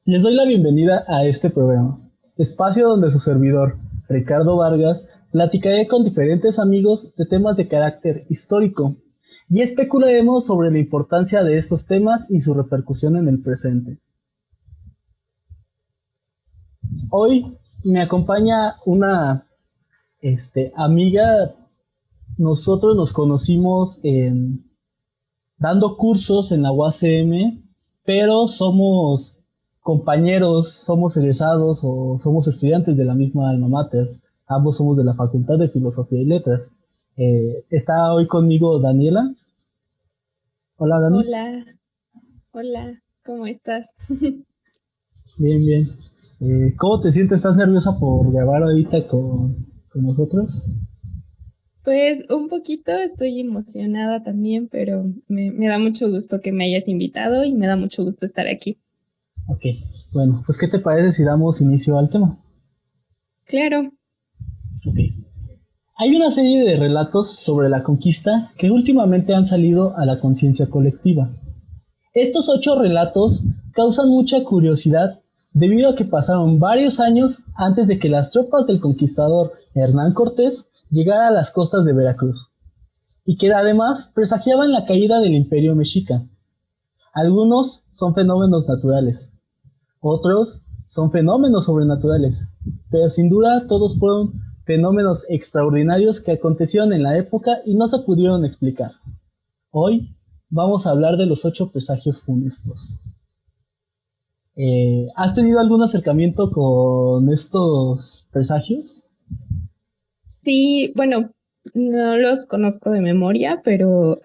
Les doy la bienvenida a este programa, espacio donde su servidor, Ricardo Vargas, platicaré con diferentes amigos de temas de carácter histórico y especularemos sobre la importancia de estos temas y su repercusión en el presente. Hoy me acompaña una amiga. Nosotros nos conocimos dando cursos en la UACM, pero somos compañeros, somos egresados o somos estudiantes de la misma alma mater. Ambos somos de la Facultad de Filosofía y Letras. Está hoy conmigo Daniela. Hola Dani. Hola, hola, ¿cómo estás? Bien, bien. ¿Cómo te sientes? ¿Estás nerviosa por grabar ahorita con nosotros? Pues un poquito estoy emocionada también, pero me da mucho gusto que me hayas invitado y me da mucho gusto estar aquí. Ok, bueno, pues ¿qué te parece si damos inicio al tema? Claro, Ok. Hay una serie de relatos sobre la conquista que últimamente han salido a la conciencia colectiva. Estos 8 relatos causan mucha curiosidad debido a que pasaron varios años antes de que las tropas del conquistador Hernán Cortés llegara a las costas de Veracruz, y que además presagiaban la caída del imperio mexica. Algunos son fenómenos naturales, otros son fenómenos sobrenaturales, pero sin duda todos fueron fenómenos extraordinarios que acontecieron en la época y no se pudieron explicar. Hoy vamos a hablar de los 8 presagios funestos. ¿Has tenido algún acercamiento con estos presagios? sí, bueno, no los conozco de memoria, pero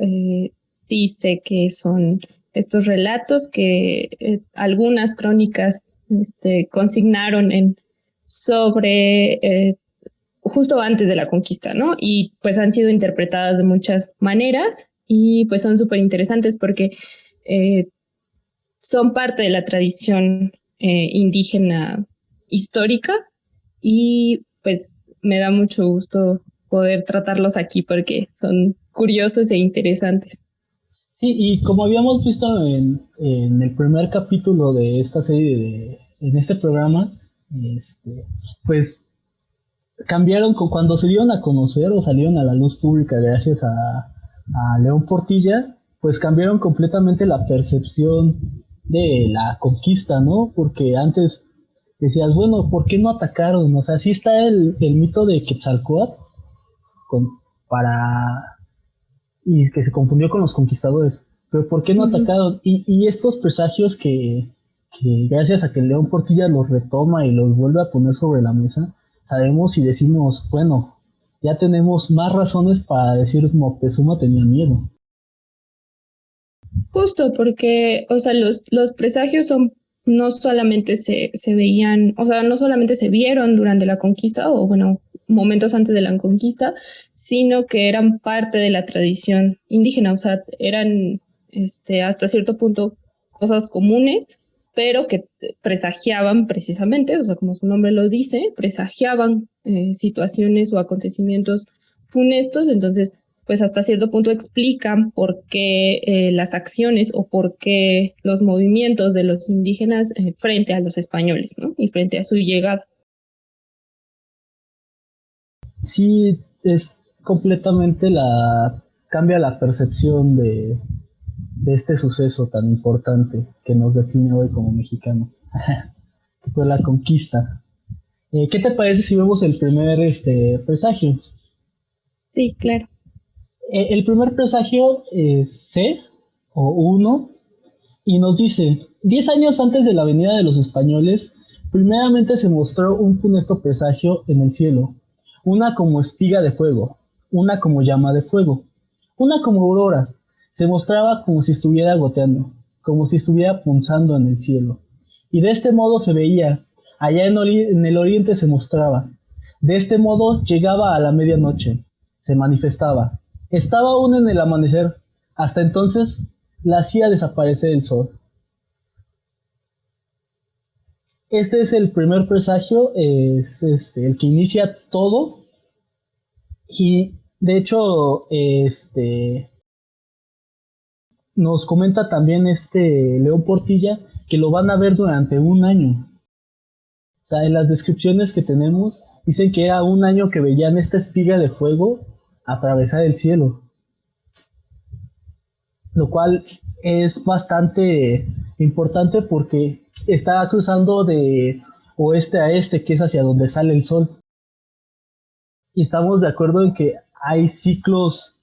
sí sé que son estos relatos que algunas crónicas consignaron sobre justo antes de la conquista, ¿no? Y pues han sido interpretadas de muchas maneras y pues son súper interesantes porque eh, son parte de la tradición indígena histórica y pues me da mucho gusto poder tratarlos aquí porque son curiosos e interesantes. Sí, y como habíamos visto en el primer capítulo de esta serie, en este programa, este, pues cambiaron cuando se dieron a conocer o salieron a la luz pública gracias a León Portilla, pues cambiaron completamente la percepción de la conquista, ¿no? Porque antes decías, bueno, ¿por qué no atacaron? O sea, sí está el mito de Quetzalcóatl con, para y que se confundió con los conquistadores. Pero ¿por qué no Ujú. atacaron? Y estos presagios que gracias a que León Portilla los retoma y los vuelve a poner sobre la mesa, sabemos y decimos, bueno, ya tenemos más razones para decir Moctezuma tenía miedo. Justo porque, o sea, los presagios son, no solamente se veían, o sea, no solamente se vieron durante la conquista o, bueno, momentos antes de la conquista, sino que eran parte de la tradición indígena, o sea, eran, hasta cierto punto cosas comunes, pero que presagiaban precisamente, o sea, como su nombre lo dice, presagiaban situaciones o acontecimientos funestos, entonces pues hasta cierto punto explican por qué las acciones o por qué los movimientos de los indígenas frente a los españoles, ¿no? Y frente a su llegada. Sí, es completamente cambia la percepción de este suceso tan importante que nos define hoy como mexicanos, que fue la conquista. ¿Qué te parece si vemos el primer presagio? Sí, claro. El primer presagio es C o 1 y nos dice, 10 años antes de la venida de los españoles, primeramente se mostró un funesto presagio en el cielo, una como espiga de fuego, una como llama de fuego, una como aurora, se mostraba como si estuviera goteando, como si estuviera punzando en el cielo. Y de este modo se veía, allá en el oriente se mostraba, de este modo llegaba a la medianoche, se manifestaba, estaba aún en el amanecer, hasta entonces la hacía desaparecer el sol. Este es el primer presagio, es el que inicia todo y de hecho nos comenta también León Portilla que lo van a ver durante un año. O sea, en las descripciones que tenemos dicen que era un año que veían esta espiga de fuego atravesar el cielo, lo cual es bastante importante porque está cruzando de oeste a este, que es hacia donde sale el sol. Y estamos de acuerdo en que hay ciclos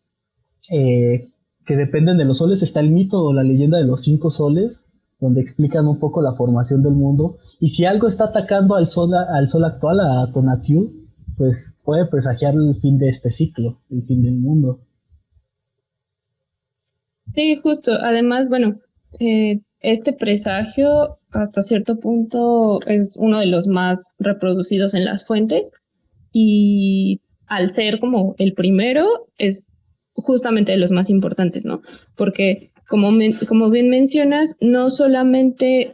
que dependen de los soles. Está el mito o la leyenda de los 5 soles, donde explican un poco la formación del mundo. Y si algo está atacando al sol actual, a Tonatiuh, pues puede presagiar el fin de este ciclo, el fin del mundo. Sí, justo. Además, bueno, este presagio hasta cierto punto es uno de los más reproducidos en las fuentes y al ser como el primero es justamente de los más importantes, ¿no? Porque como bien mencionas, no solamente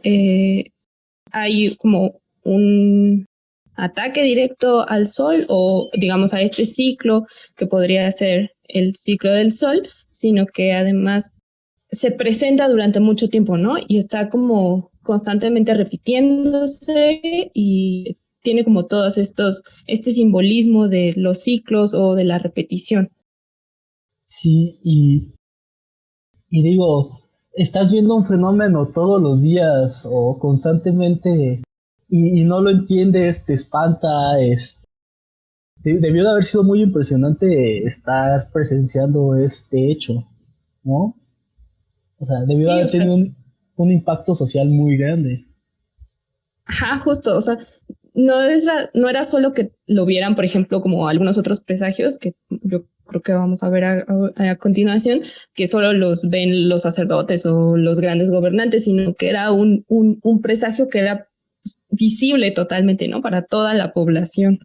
hay como un ataque directo al sol o digamos a este ciclo que podría ser el ciclo del sol, sino que además se presenta durante mucho tiempo, ¿no? Y está como constantemente repitiéndose y tiene como todos este simbolismo de los ciclos o de la repetición. Sí, y digo, estás viendo un fenómeno todos los días o constantemente y no lo entiendes, te espanta, debió de haber sido muy impresionante estar presenciando este hecho, ¿no? O sea, debió de Sí, haber o sea, tenido un impacto social muy grande. ajá, justo, o sea, no era solo que lo vieran, por ejemplo, como algunos otros presagios que yo creo que vamos a ver a continuación, que solo los ven los sacerdotes o los grandes gobernantes, sino que era un presagio que era visible totalmente, ¿no? Para toda la población.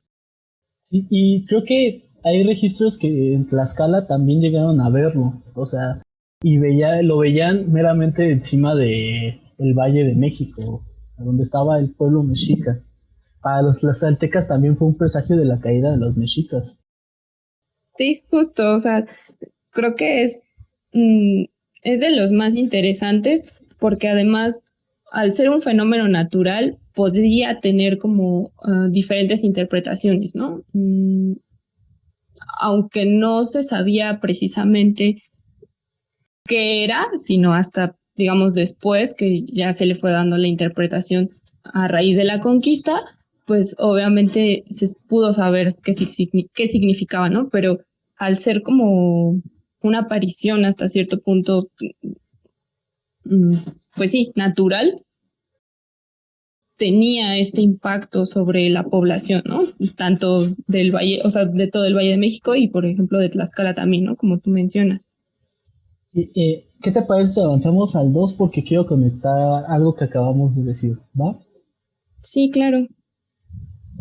Sí, y creo que hay registros que en Tlaxcala también llegaron a verlo, o sea, lo veían meramente encima de el Valle de México, donde estaba el pueblo mexica. Para los tlaxcaltecas también fue un presagio de la caída de los mexicas. Sí, justo, o sea, creo que es de los más interesantes porque además, al ser un fenómeno natural, podría tener como diferentes interpretaciones, ¿no? Aunque no se sabía precisamente qué era, sino hasta, digamos, después que ya se le fue dando la interpretación a raíz de la conquista, pues obviamente se pudo saber qué significaba, ¿no? Pero al ser como una aparición hasta cierto punto, mm, pues sí, natural, tenía este impacto sobre la población, ¿no? Tanto del Valle, o sea, de todo el Valle de México y, por ejemplo, de Tlaxcala también, ¿no? Como tú mencionas. Sí, ¿qué te parece si avanzamos al 2? Porque quiero conectar algo que acabamos de decir, ¿va? Sí, claro.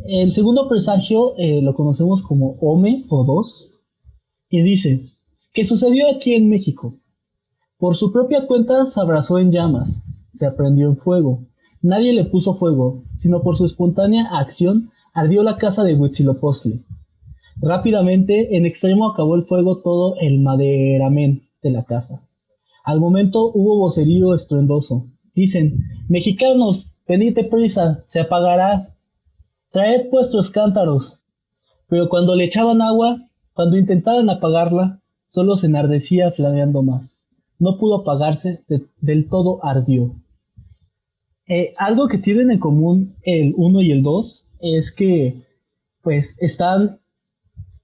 El segundo presagio lo conocemos como Ome o 2 y dice que sucedió aquí en México. Por su propia cuenta se abrazó en llamas, se prendió en fuego. Nadie le puso fuego, sino por su espontánea acción ardió la casa de Huitzilopochtli. Rápidamente, en extremo acabó el fuego todo el maderamen de la casa. Al momento hubo vocerío estruendoso. Dicen, mexicanos, venid prisa, se apagará. Traed vuestros cántaros. Pero cuando le echaban agua, cuando intentaban apagarla, solo se enardecía flameando más. No pudo apagarse, del todo ardió. Algo que tienen en común el uno y el 2 es que pues están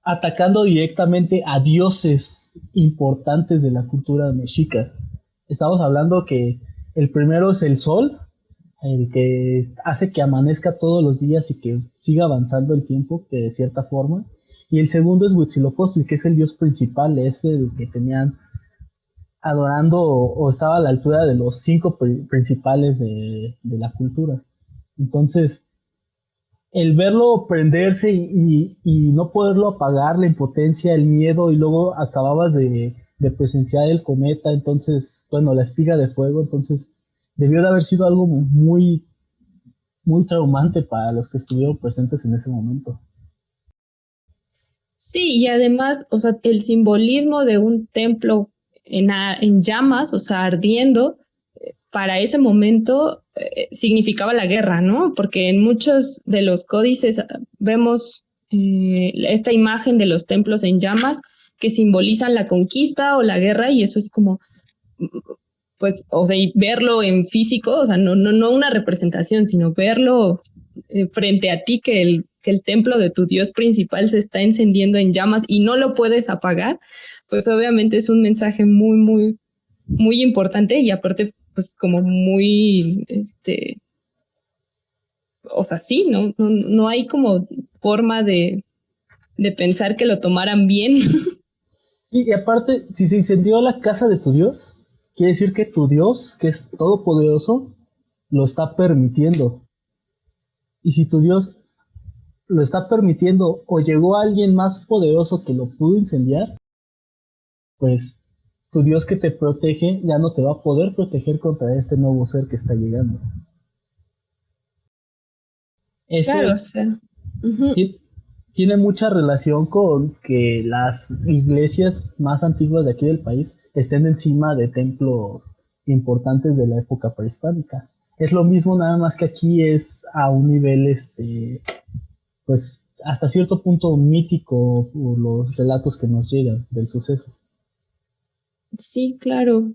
atacando directamente a dioses importantes de la cultura mexica. Estamos hablando que el primero es el sol, el que hace que amanezca todos los días y que siga avanzando el tiempo, que de cierta forma. Y el segundo es Huitzilopochtli, que es el dios principal, es el que tenían adorando o estaba a la altura de los 5 principales de la cultura. Entonces, el verlo prenderse y no poderlo apagar, la impotencia, el miedo, y luego acababas de presenciar el cometa, entonces, bueno, la espiga de fuego, entonces debió de haber sido algo muy, muy traumante para los que estuvieron presentes en ese momento. Sí, y además, o sea, el simbolismo de un templo en llamas, o sea, ardiendo, para ese momento significaba la guerra, ¿no? Porque en muchos de los códices vemos esta imagen de los templos en llamas que simbolizan la conquista o la guerra, y eso es como, pues, o sea, y verlo en físico, o sea, no una representación, sino verlo frente a ti, que el templo de tu dios principal se está encendiendo en llamas y no lo puedes apagar, pues obviamente es un mensaje muy, muy, muy importante, y aparte, pues como muy, o sea, sí, no hay como forma de pensar que lo tomaran bien. Y aparte, si se incendió la casa de tu Dios, quiere decir que tu Dios, que es todopoderoso, lo está permitiendo. Y si tu Dios lo está permitiendo o llegó alguien más poderoso que lo pudo incendiar, pues tu Dios que te protege ya no te va a poder proteger contra este nuevo ser que está llegando. Claro, Esto o sea. Uh-huh. tiene mucha relación con que las iglesias más antiguas de aquí del país estén encima de templos importantes de la época prehispánica. Es lo mismo, nada más que aquí es a un nivel, pues hasta cierto punto mítico por los relatos que nos llegan del suceso. Sí, claro.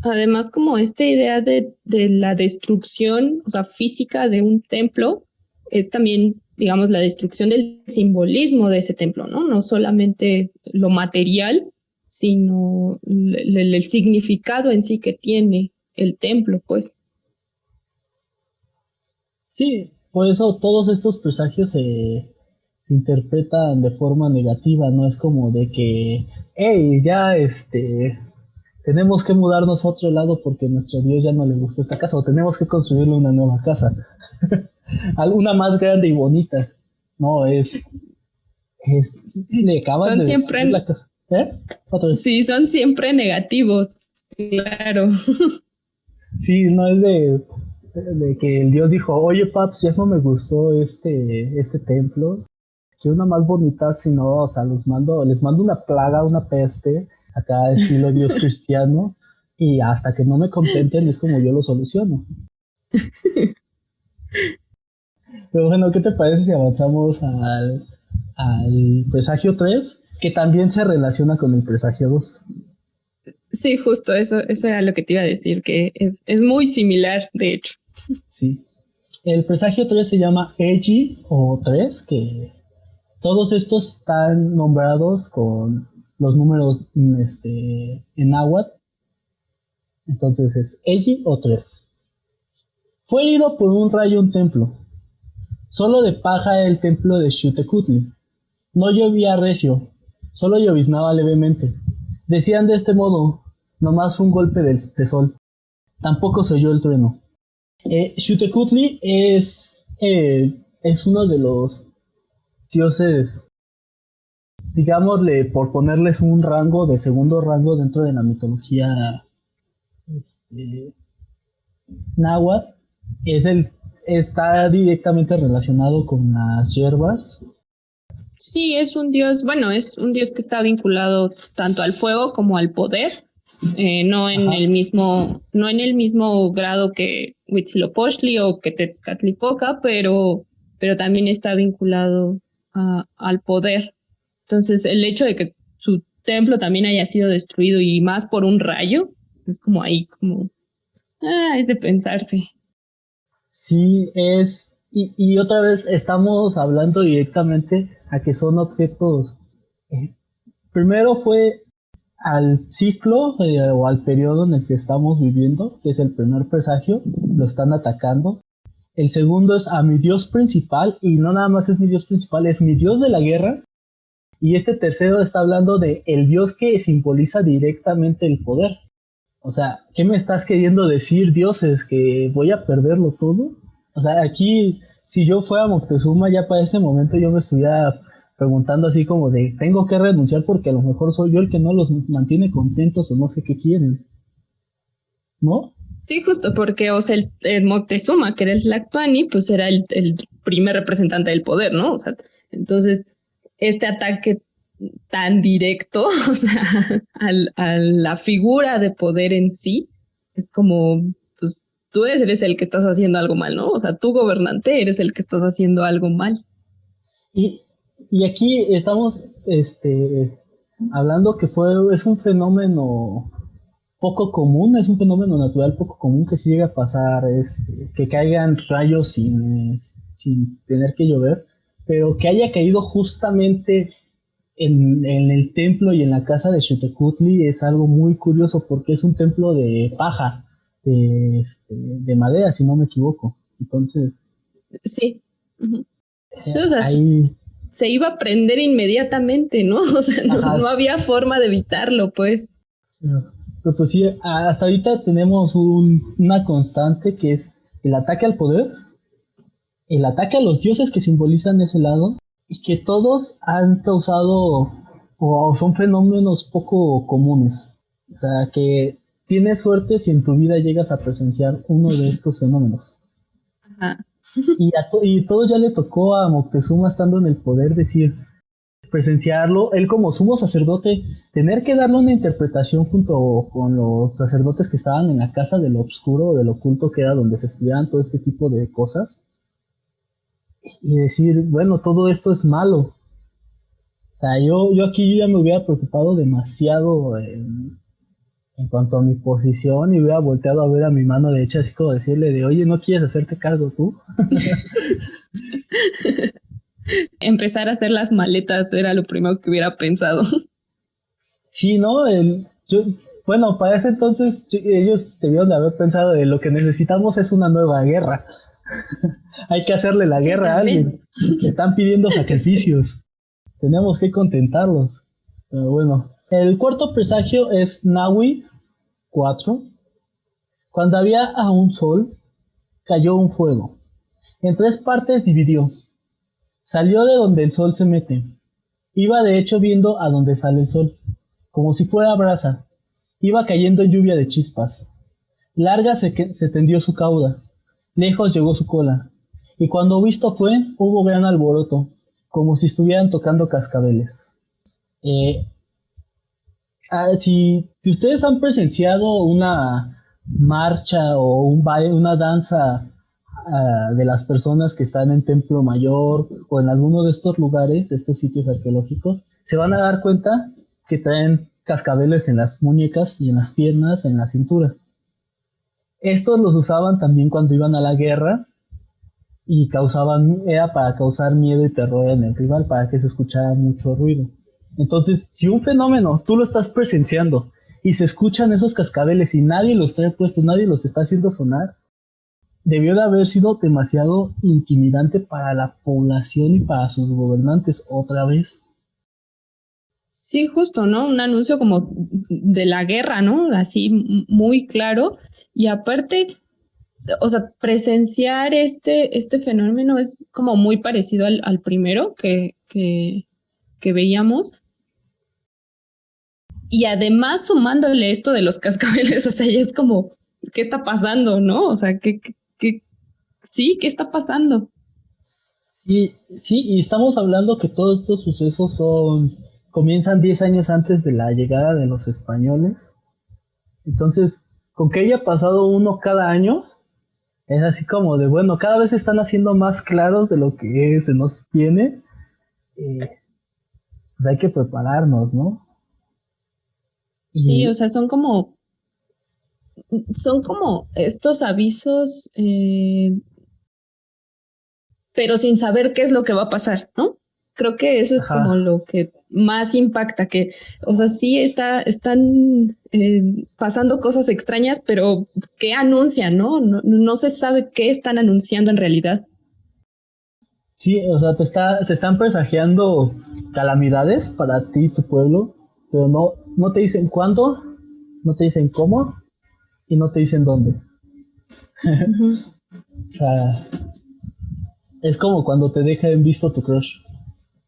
Además, como esta idea de la destrucción, o sea, física de un templo, es también, digamos, la destrucción del simbolismo de ese templo, ¿no? No solamente lo material, sino el significado en sí que tiene el templo, pues. Sí, por eso todos estos presagios se interpretan de forma negativa, no es como de que, hey, ya tenemos que mudarnos a otro lado porque a nuestro Dios ya no le gustó esta casa, o tenemos que construirle una nueva casa, alguna más grande y bonita. No, le acaban Son de destruir siempre, la casa. ¿Eh? Otra vez. sí, son siempre negativos, claro. Sí, no es de que el Dios dijo, oye, paps, ya no me gustó este templo, quiero una más bonita, si no, o sea, les mando una plaga, una peste, acá estilo Dios cristiano, y hasta que no me contenten es como yo lo soluciono. Pero bueno, ¿qué te parece si avanzamos al presagio 3, que también se relaciona con el presagio 2? Sí, justo eso era lo que te iba a decir, que es muy similar, de hecho. Sí. El presagio 3 se llama Eji o 3, que todos estos están nombrados con los números en náhuatl. Entonces es Eji o 3. Fue herido por un rayo un templo. Solo de paja el templo de Xiuhtecutli. No llovía recio, solo lloviznaba levemente. Decían de este modo, nomás un golpe de sol. Tampoco se oyó el trueno. Xiuhtecutli es uno de los dioses, digámosle, por ponerles un rango de segundo rango dentro de la mitología este, náhuatl. Está directamente relacionado con las hierbas. Sí, es un dios, bueno, es un dios que está vinculado tanto al fuego como al poder, Ajá. no en el mismo grado que Huitzilopochtli o que Tezcatlipoca, pero también está vinculado al poder. Entonces, el hecho de que su templo también haya sido destruido y más por un rayo, es como ahí, como, es de pensarse. Sí, y otra vez estamos hablando directamente a que son objetos. eh, Primero fue al ciclo o al periodo en el que estamos viviendo, que es el primer presagio, lo están atacando. El segundo es a mi dios principal, y no nada más es mi dios principal, es mi dios de la guerra. Y este tercero está hablando de el dios que simboliza directamente el poder. O sea, ¿qué me estás queriendo decir, dioses? ¿Que voy a perderlo todo? O sea, aquí, si yo fuera Moctezuma, ya para ese momento yo me estuviera preguntando así como de, tengo que renunciar porque a lo mejor soy yo el que no los mantiene contentos o no sé qué quieren, ¿no? Sí, justo porque, o sea, el Moctezuma, que era el Tlactuani, pues era el primer representante del poder, ¿no? O sea, entonces, este ataque tan directo, o sea, a la figura de poder en sí, es como, pues tú eres el que estás haciendo algo mal, ¿no? O sea, tú gobernante eres el que estás haciendo algo mal. Y, y aquí estamos hablando que es un fenómeno poco común, es un fenómeno natural poco común que sí llega a pasar, que caigan rayos sin tener que llover, pero que haya caído justamente en el templo y en la casa de Xiuhtecuhtli es algo muy curioso porque es un templo de paja, de madera, si no me equivoco. Entonces, Sí. Uh-huh. Sí, o sea, ahí, se iba a prender inmediatamente, ¿no? O sea, ajá, no había forma de evitarlo, pues. pero pues sí, hasta ahorita tenemos una constante que es el ataque al poder, el ataque a los dioses que simbolizan ese lado, y que todos han causado o son fenómenos poco comunes. O sea, que tienes suerte si en tu vida llegas a presenciar uno de estos fenómenos. Ajá. Y todos ya le tocó a Moctezuma estando en el poder decir, presenciarlo, él como sumo sacerdote, tener que darle una interpretación junto con los sacerdotes que estaban en la casa de lo obscuro o del oculto, que era donde se estudiaban todo este tipo de cosas, y decir, bueno, todo esto es malo. O sea, yo aquí ya me hubiera preocupado demasiado en cuanto a mi posición y hubiera volteado a ver a mi mano derecha así como decirle de, oye, ¿no quieres hacerte cargo tú? Empezar a hacer las maletas era lo primero que hubiera pensado. Sí, ¿no? Bueno, para ese entonces ellos debieron de haber pensado de lo que necesitamos es una nueva guerra. Hay que hacerle la Sí, guerra a también. alguien. Están pidiendo Sí. sacrificios. Tenemos que contentarlos. Pero bueno, el cuarto presagio es Naui 4. Cuando había aún sol, cayó un fuego. En tres partes dividió. Salió de donde el sol se mete. Iba de hecho viendo a donde sale el sol, como si fuera brasa. Iba cayendo lluvia de chispas. Larga se tendió su cauda. Lejos llegó su cola. Y cuando visto fue, hubo gran alboroto, como si estuvieran tocando cascabeles. Eh, si ustedes han presenciado una marcha o un baile, una danza de las personas que están en Templo Mayor o en alguno de estos lugares, de estos sitios arqueológicos, se van a dar cuenta que traen cascabeles en las muñecas y en las piernas, en la cintura. Estos los usaban también cuando iban a la guerra y era para causar miedo y terror en el rival, para que se escuchara mucho ruido. Entonces, si un fenómeno tú lo estás presenciando y se escuchan esos cascabeles y nadie los trae puestos, nadie los está haciendo sonar, debió de haber sido demasiado intimidante para la población y para sus gobernantes otra vez. Sí, justo, ¿no? Un anuncio como de la guerra, ¿no? Así muy claro. Y aparte, o sea, presenciar este fenómeno es como muy parecido al primero que veíamos. Y además sumándole esto de los cascabeles, o sea, ya es como, ¿qué está pasando, no? O sea, sí, ¿qué está pasando? Y sí, y estamos hablando que todos estos sucesos comienzan 10 años antes de la llegada de los españoles. Entonces, con que haya pasado uno cada año, es así como de, bueno, cada vez se están haciendo más claros de lo que se nos tiene. Pues hay que prepararnos, ¿no? Sí, o Y sea, son como estos avisos, pero sin saber qué es lo que va a pasar, ¿no? Creo que eso es como ajá, lo que más impacta, que, o sea, sí están pasando cosas extrañas, pero ¿qué anuncian, no? No se sabe qué están anunciando en realidad. sí, o sea, te están presagiando calamidades para ti y tu pueblo, pero no te dicen cuándo, no te dicen cómo y no te dicen dónde. Ujú. O sea, es como cuando te deja en visto tu crush.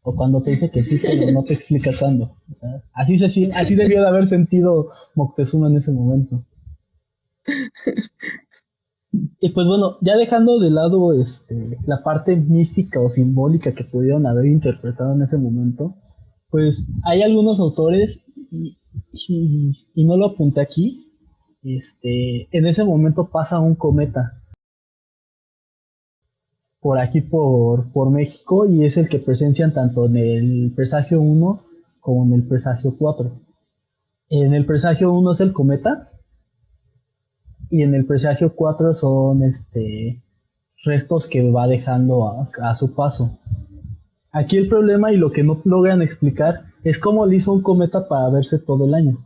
O cuando te dice que sí, pero no te explica cuándo. O sea, así debió de haber sentido Moctezuma en ese momento. Y pues bueno, ya dejando de lado la parte mística o simbólica que pudieron haber interpretado en ese momento, pues hay algunos autores, y no lo apunté aquí, en ese momento pasa un cometa por aquí por México y es el que presencian tanto en el presagio uno como en el presagio 4. En el presagio uno es el cometa y en el presagio 4 son restos que va dejando a su paso. Aquí el problema y lo que no logran explicar es cómo le hizo un cometa para verse todo el año.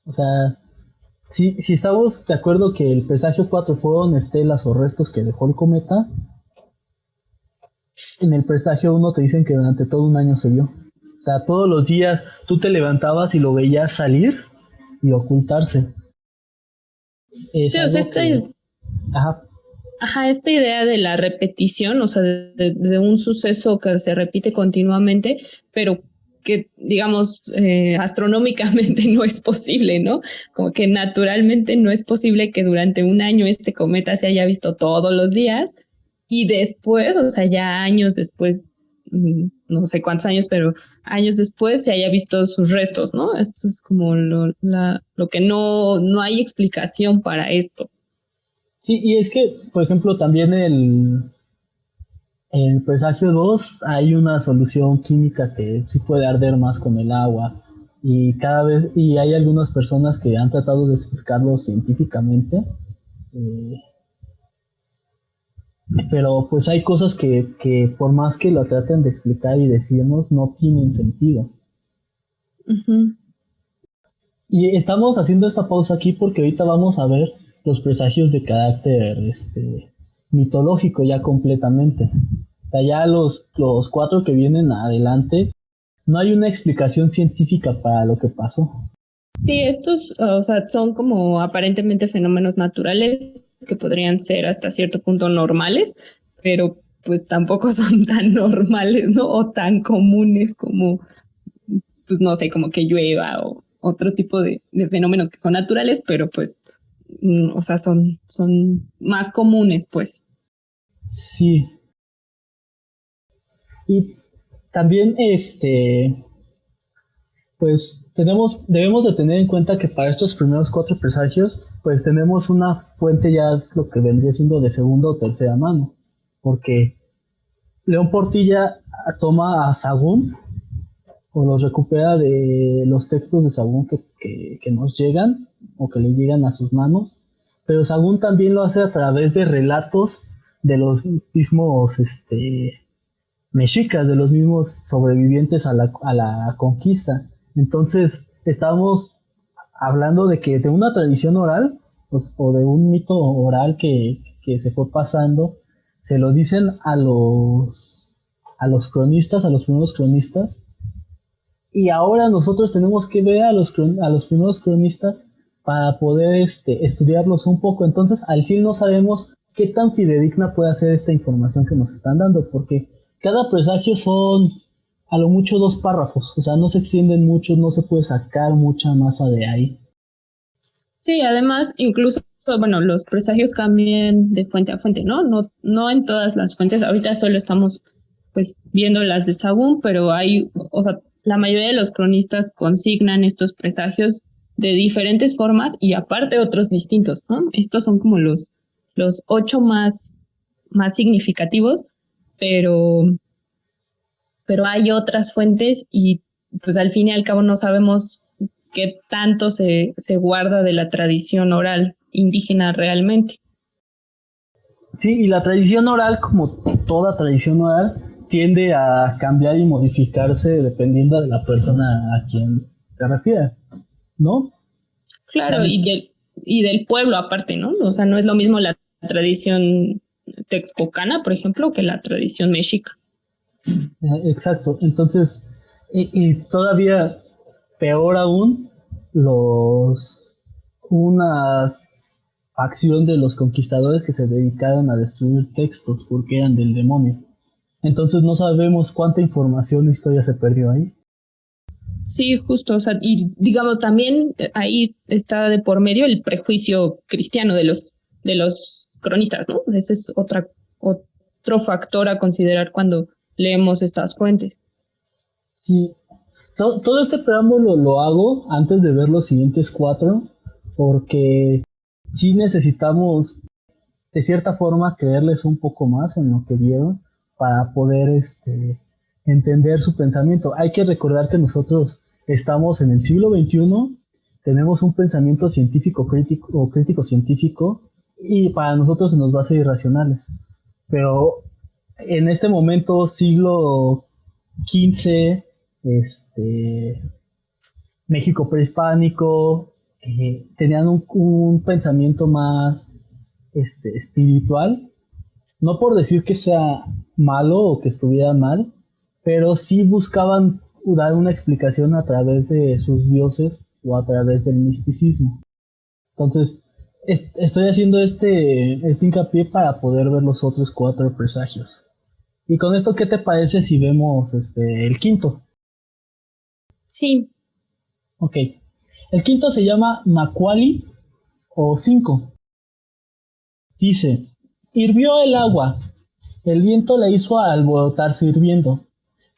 O sea, si estamos de acuerdo que el presagio 4 fueron estelas o restos que dejó el cometa, en el presagio uno te dicen que durante todo un año se vio. O sea, todos los días tú te levantabas y lo veías salir y ocultarse. Es Sí, o sea, algo que... Ajá. Ajá, esta idea de la repetición, o sea, de un suceso que se repite continuamente, pero que, digamos, astronómicamente no es posible, ¿no? Como que naturalmente no es posible que durante un año este cometa se haya visto todos los días y después, o sea, ya años después, no sé cuántos años, pero años después se haya visto sus restos, ¿no? Esto es como lo que no hay explicación para esto. Sí, y es que, por ejemplo, también el presagio 2 hay una solución química que sí puede arder más con el agua y cada vez y hay algunas personas que han tratado de explicarlo científicamente, eh, pero pues hay cosas que por más que lo traten de explicar y decirnos no tienen sentido. Ujú. Y estamos haciendo esta pausa aquí porque ahorita vamos a ver los presagios de carácter mitológico ya completamente. O sea, ya los cuatro que vienen adelante, no hay una explicación científica para lo que pasó. Sí, estos, o sea, son como aparentemente fenómenos naturales que podrían ser hasta cierto punto normales, pero pues tampoco son tan normales, ¿no? O tan comunes como, pues no sé, como que llueva o otro tipo de fenómenos que son naturales, pero pues, o sea, son más comunes, pues. Sí. Y también pues debemos de tener en cuenta que para estos primeros cuatro presagios, pues tenemos una fuente ya lo que vendría siendo de segunda o tercera mano, porque León Portilla toma a Sagún o los recupera de los textos de Sagún que nos llegan o que le llegan a sus manos, pero Sagún también lo hace a través de relatos de los mismos mexicas, de los mismos sobrevivientes a la conquista. Entonces, estamos hablando de que de una tradición oral pues, o de un mito oral que se fue pasando, se lo dicen a los cronistas, a los primeros cronistas, y ahora nosotros tenemos que ver a los primeros cronistas para poder estudiarlos un poco. Entonces, al fin no sabemos qué tan fidedigna puede ser esta información que nos están dando, porque cada presagio son a lo mucho dos párrafos, o sea, no se extienden mucho, no se puede sacar mucha masa de ahí. Sí, además, incluso, bueno, los presagios cambian de fuente a fuente, ¿no? No en todas las fuentes. Ahorita solo estamos, pues, viendo las de Sagún, pero hay, o sea, la mayoría de los cronistas consignan estos presagios de diferentes formas y aparte otros distintos, ¿no? Estos son como los 8 más significativos, pero, pero hay otras fuentes y, pues, al fin y al cabo no sabemos qué tanto se guarda de la tradición oral indígena realmente. Sí, y la tradición oral, como toda tradición oral, tiende a cambiar y modificarse dependiendo de la persona a quien se refiere, ¿no? Claro, y del pueblo aparte, ¿no? O sea, no es lo mismo la tradición texcocana, por ejemplo, que la tradición mexica. Exacto. Entonces, y todavía peor aún, una facción de los conquistadores que se dedicaron a destruir textos porque eran del demonio. Entonces no sabemos cuánta información o historia se perdió ahí. Sí, justo, o sea, y digamos también ahí está de por medio el prejuicio cristiano de los cronistas, ¿no? Ese es otro factor a considerar cuando leemos estas fuentes. Sí, todo este preámbulo lo hago antes de ver los siguientes cuatro, porque sí necesitamos de cierta forma creerles un poco más en lo que vieron para poder entender su pensamiento. Hay que recordar que nosotros estamos en el siglo XXI, tenemos un pensamiento científico crítico o crítico científico y para nosotros se nos va a ser irracionales. Pero en este momento, siglo XV, México prehispánico, tenían un pensamiento más espiritual, no por decir que sea malo o que estuviera mal, pero sí buscaban dar una explicación a través de sus dioses o a través del misticismo. Entonces, estoy haciendo este hincapié para poder ver los otros cuatro presagios. Y con esto, ¿qué te parece si vemos el quinto? Sí. Ok. El quinto se llama Macuali o 5. Dice, hirvió el agua, el viento la hizo alborotarse hirviendo,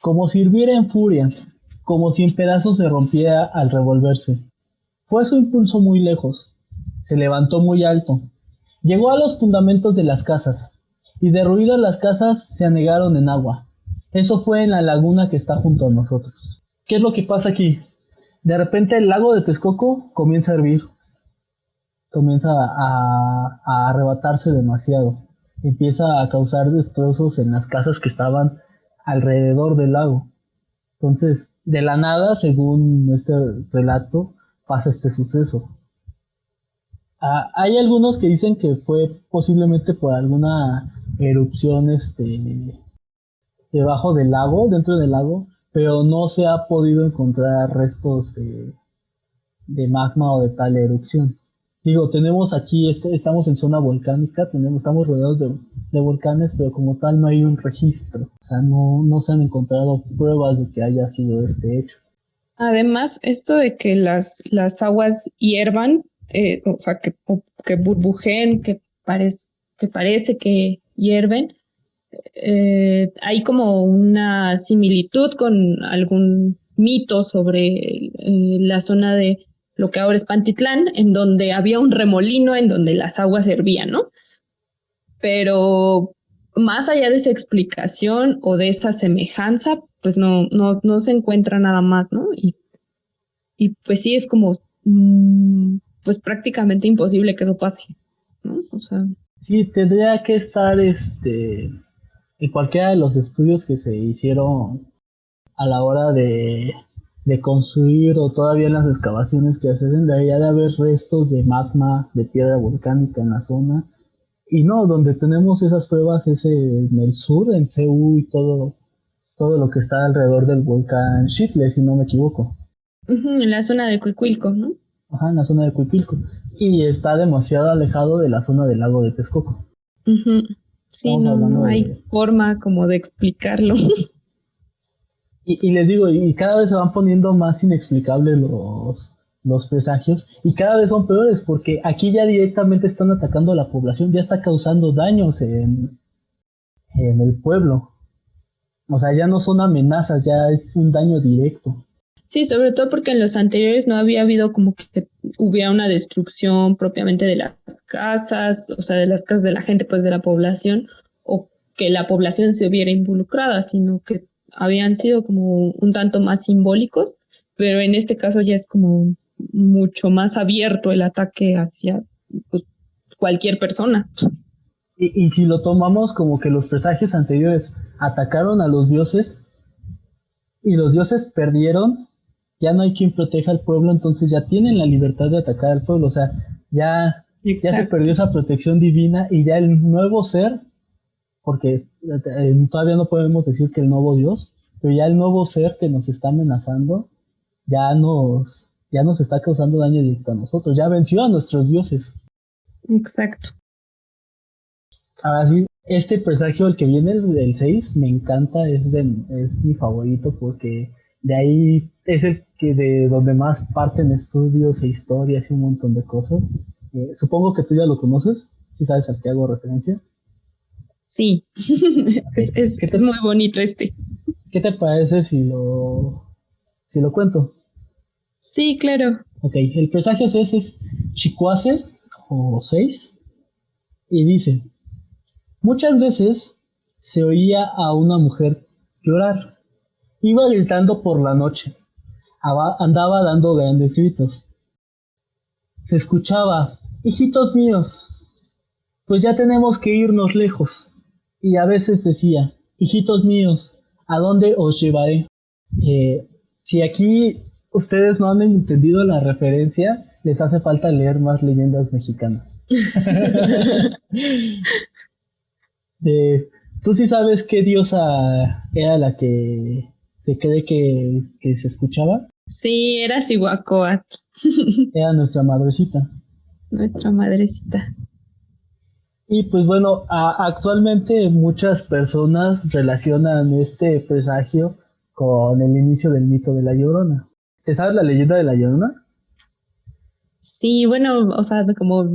como si hirviera en furia, como si en pedazos se rompiera al revolverse. Fue su impulso muy lejos, se levantó muy alto, llegó a los fundamentos de las casas, y derruidas las casas se anegaron en agua. Eso fue en la laguna que está junto a nosotros. ¿Qué es lo que pasa aquí? De repente el lago de Texcoco comienza a hervir, comienza a arrebatarse demasiado, empieza a causar destrozos en las casas que estaban alrededor del lago. Entonces, de la nada, según este relato, pasa este suceso. Hay algunos que dicen que fue posiblemente por alguna erupción debajo del lago, dentro del lago, pero no se ha podido encontrar restos de magma o de tal erupción. Digo, tenemos aquí, estamos en zona volcánica, estamos rodeados de volcanes, pero como tal no hay un registro. O sea, no se han encontrado pruebas de que haya sido este hecho. Además, esto de que las aguas hiervan, o sea, que burbujeen, que parece que hierven, hay como una similitud con algún mito sobre la zona de lo que ahora es Pantitlán, en donde había un remolino en donde las aguas hervían, ¿no? Pero más allá de esa explicación o de esa semejanza, pues no se encuentra nada más, ¿no? Y pues sí es como, pues prácticamente imposible que eso pase, ¿no? O sea. Sí, tendría que estar en cualquiera de los estudios que se hicieron a la hora de construir o todavía en las excavaciones que se hacen, debería de haber restos de magma, de piedra volcánica en la zona. Y no, donde tenemos esas pruebas es en el sur, en Ceú y todo lo que está alrededor del volcán Xitle, si no me equivoco. En la zona de Cuicuilco, ¿no? Ajá, en la zona de Cuipilco. Y está demasiado alejado de la zona del lago de Texcoco. Sí, Estamos hablando no hay forma como de explicarlo. Y les digo, y cada vez se van poniendo más inexplicables los presagios y cada vez son peores porque aquí ya directamente están atacando a la población, ya está causando daños en el pueblo. O sea, ya no son amenazas, ya es un daño directo. Sí, sobre todo porque en los anteriores no había habido como que hubiera una destrucción propiamente de las casas, o sea, de las casas de la gente, pues de la población, o que la población se hubiera involucrada, sino que habían sido como un tanto más simbólicos, pero en este caso ya es como mucho más abierto el ataque hacia pues, cualquier persona. Y si lo tomamos como que los presagios anteriores atacaron a los dioses y los dioses perdieron, ya no hay quien proteja al pueblo, entonces ya tienen la libertad de atacar al pueblo, o sea, ya se perdió esa protección divina y ya el nuevo ser, porque todavía no podemos decir que el nuevo Dios, pero ya el nuevo ser que nos está amenazando, ya nos está causando daño directo a nosotros, ya venció a nuestros dioses. Exacto. Ahora sí, este presagio, el que viene, el 6 me encanta, es mi favorito porque de ahí es el que de donde más parten estudios e historias y un montón de cosas. Supongo que tú ya lo conoces, si sabes al que hago referencia. Sí, Okay. es muy bonito este. ¿Qué te parece Si lo cuento. Sí, claro. Ok, el presagio 6 es Chicuase o 6 y dice, muchas veces se oía a una mujer llorar. Iba gritando por la noche. Andaba dando grandes gritos. Se escuchaba, hijitos míos, pues ya tenemos que irnos lejos. Y a veces decía, hijitos míos, ¿a dónde os llevaré? Si aquí ustedes no han entendido la referencia, les hace falta leer más leyendas mexicanas. Eh, ¿Tú sí sabes qué diosa era la que se cree que se escuchaba? Sí, era Cihuacóatl, Era nuestra madrecita. nuestra madrecita. Y pues bueno, actualmente muchas personas relacionan este presagio con el inicio del mito de la Llorona. ¿Te sabes la leyenda de la Llorona? Sí, bueno, o sea, como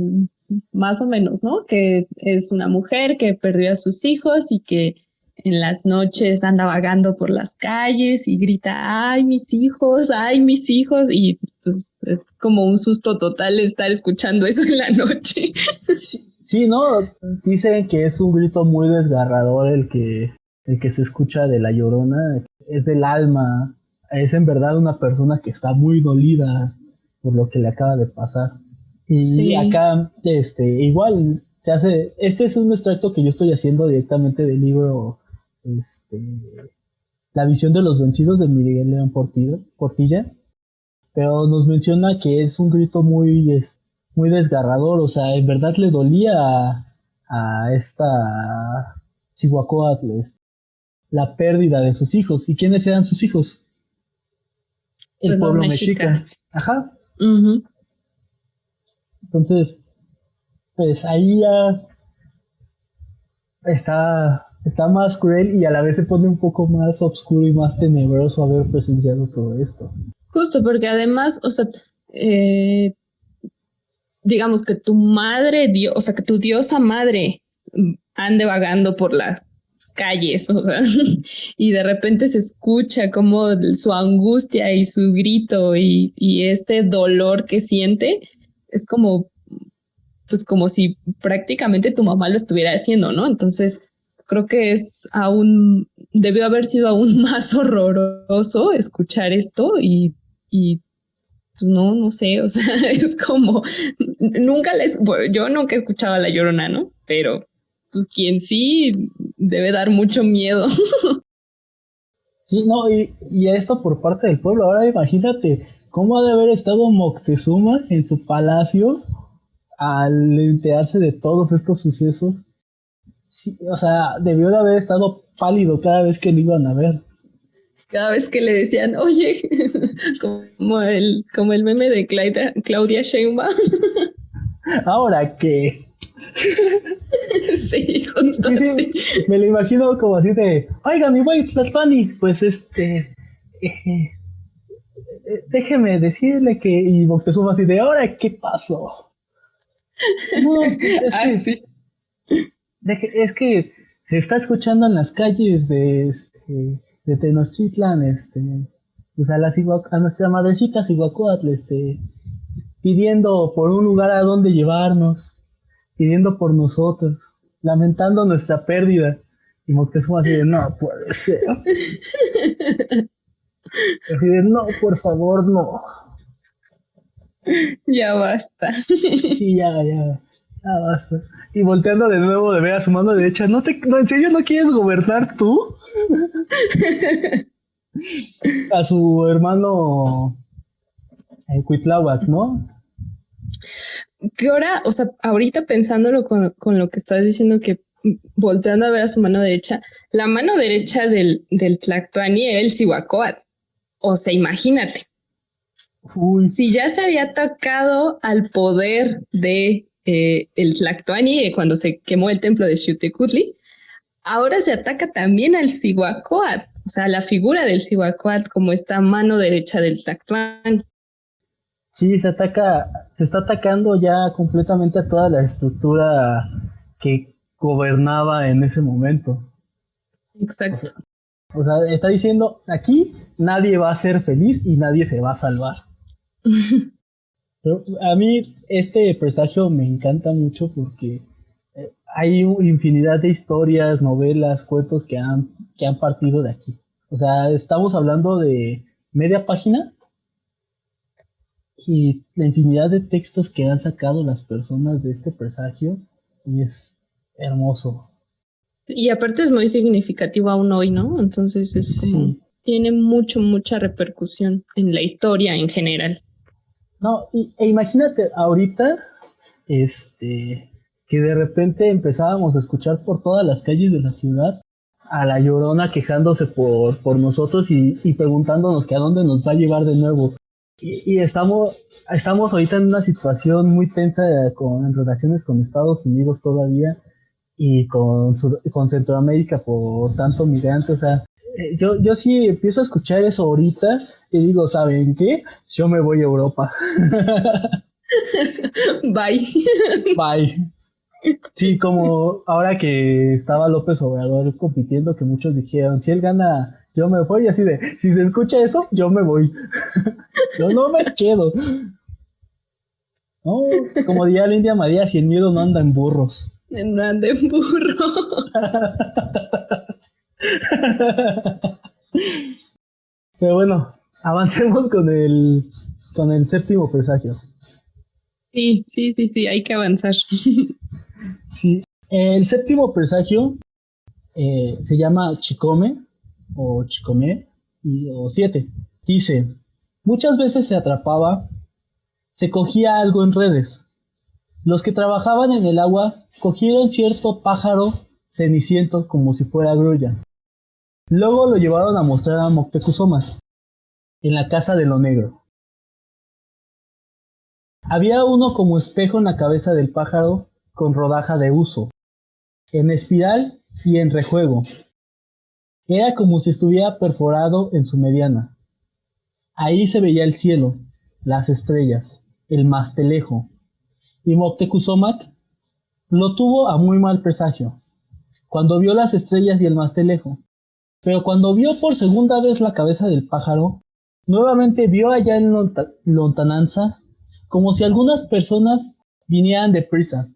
más o menos, ¿no? Que es una mujer que perdió a sus hijos y que en las noches anda vagando por las calles y grita, ay, mis hijos, y pues es como un susto total estar escuchando eso en la noche. Sí, sí, ¿no? Dicen que es un grito muy desgarrador el que se escucha de la Llorona. Es del alma. Es en verdad una persona que está muy dolida por lo que le acaba de pasar. Y Sí, acá, igual, se hace, este es un extracto que yo estoy haciendo directamente del libro, este, La visión de los vencidos de Miguel León Portilla, pero nos menciona que es un grito muy, muy desgarrador, o sea, en verdad le dolía a esta Cihuacóatl la pérdida de sus hijos. ¿Y quiénes eran sus hijos? El pues los pueblo mexica. mexicas. Ajá. Ujú. Entonces, pues ahí ya está más cruel y a la vez se pone un poco más oscuro y más tenebroso haber presenciado todo esto. Justo porque además, o sea, eh, digamos que tu madre, Dios, o sea, que tu diosa madre ande vagando por las calles, o sea, y de repente se escucha como su angustia y su grito y este dolor que siente, es como, pues como si prácticamente tu mamá lo estuviera haciendo, ¿no? Entonces, creo que es aún, debió haber sido aún más horroroso escuchar esto y pues no, no sé, o sea, es como, bueno, yo nunca he escuchado a La Llorona, ¿no? Pero, pues quien sí debe dar mucho miedo. Sí, no, y esto por parte del pueblo. Ahora imagínate cómo ha de haber estado Moctezuma en su palacio al enterarse de todos estos sucesos. Sí, o sea, debió de haber estado pálido cada vez que lo iban a ver. Cada vez que le decían, oye, como el meme de Claudia Sheinbaum. Ahora que, Sí, sí, justo sí, así. sí, me lo imagino como así de, oiga, mi buen Tlatlani, pues déjeme decirle que, y Moctezuma así de, ahora, ¿qué pasó? No, pues Así. es que se está escuchando en las calles de Tenochtitlan, pues a nuestra madrecita Cihuacóatl, pidiendo por un lugar a donde llevarnos, pidiendo por nosotros, lamentando nuestra pérdida. Y Moctezuma así de, no puede ser. Así de, no, por favor, no. Ya basta. Sí, ya basta. Y volteando de nuevo de ver a su mano derecha, no, ¿en serio no quieres gobernar tú? A su hermano Cuitláhuac, ¿no? Que ahora, o sea, ahorita pensándolo con lo que estás diciendo, que volteando a ver a su mano derecha, la mano derecha del Tlactuani era el Cihuacóatl. O sea, imagínate, Uy, si ya se había atacado al poder de el Tlactuani cuando se quemó el templo de Xiuhtecutli, ahora se ataca también al Cihuacóatl, o sea, la figura del Cihuacóatl como esta mano derecha del Tlactuani. sí, se está atacando ya completamente a toda la estructura que gobernaba en ese momento. O sea, Exacto. o sea, está diciendo, aquí nadie va a ser feliz y nadie se va a salvar. Pero a mí este presagio me encanta mucho porque hay infinidad de historias, novelas, cuentos que han partido de aquí. O sea, estamos hablando de media página y la infinidad de textos que han sacado las personas de este presagio y es hermoso. Y aparte es muy significativo aún hoy, ¿no? Entonces es como, Sí. tiene mucha repercusión en la historia en general. No, imagínate ahorita, que de repente empezábamos a escuchar por todas las calles de la ciudad a la Llorona quejándose por nosotros y preguntándonos que a dónde nos va a llevar de nuevo. Y estamos ahorita en una situación muy tensa en relaciones con Estados Unidos todavía y con Centroamérica por tanto migrante. O sea, yo sí empiezo a escuchar eso ahorita y digo, ¿saben qué? Yo me voy a Europa. Bye. Bye. Sí, como ahora que estaba López Obrador compitiendo, que muchos dijeron, si él gana, yo me voy, así de, si se escucha eso, yo me voy. Yo no me quedo. No, como diría la India María, si el miedo no anda en burros. No ande en burro. Pero bueno, avancemos con el séptimo presagio. Sí, hay que avanzar. Sí, el séptimo presagio se llama Chicome o Chicomé o 7. Dice, muchas veces se atrapaba, se cogía algo en redes. Los que trabajaban en el agua cogieron cierto pájaro ceniciento como si fuera grulla. Luego lo llevaron a mostrar a Moctezuma en la casa de lo negro. Había uno como espejo en la cabeza del pájaro con rodaja de huso, en espiral y en rejuego. Era como si estuviera perforado en su mediana. Ahí se veía el cielo, las estrellas, el mastelejo, y Moctezuma lo tuvo a muy mal presagio, cuando vio las estrellas y el mastelejo. Pero cuando vio por segunda vez la cabeza del pájaro, nuevamente vio allá en lontananza como si algunas personas vinieran deprisa,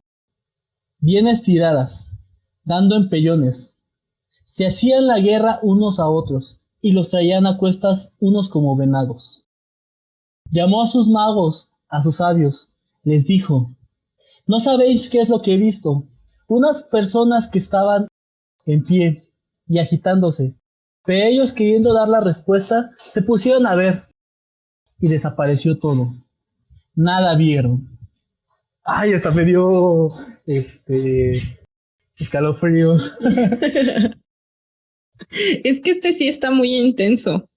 bien estiradas, dando empellones. Se hacían la guerra unos a otros y los traían a cuestas unos como venados. Llamó a sus magos, a sus sabios, les dijo, ¿no sabéis qué es lo que he visto? Unas personas que estaban en pie y agitándose, pero ellos queriendo dar la respuesta se pusieron a ver y desapareció todo. Nada vieron. Ay, hasta me dio escalofríos. Es que este sí está muy intenso.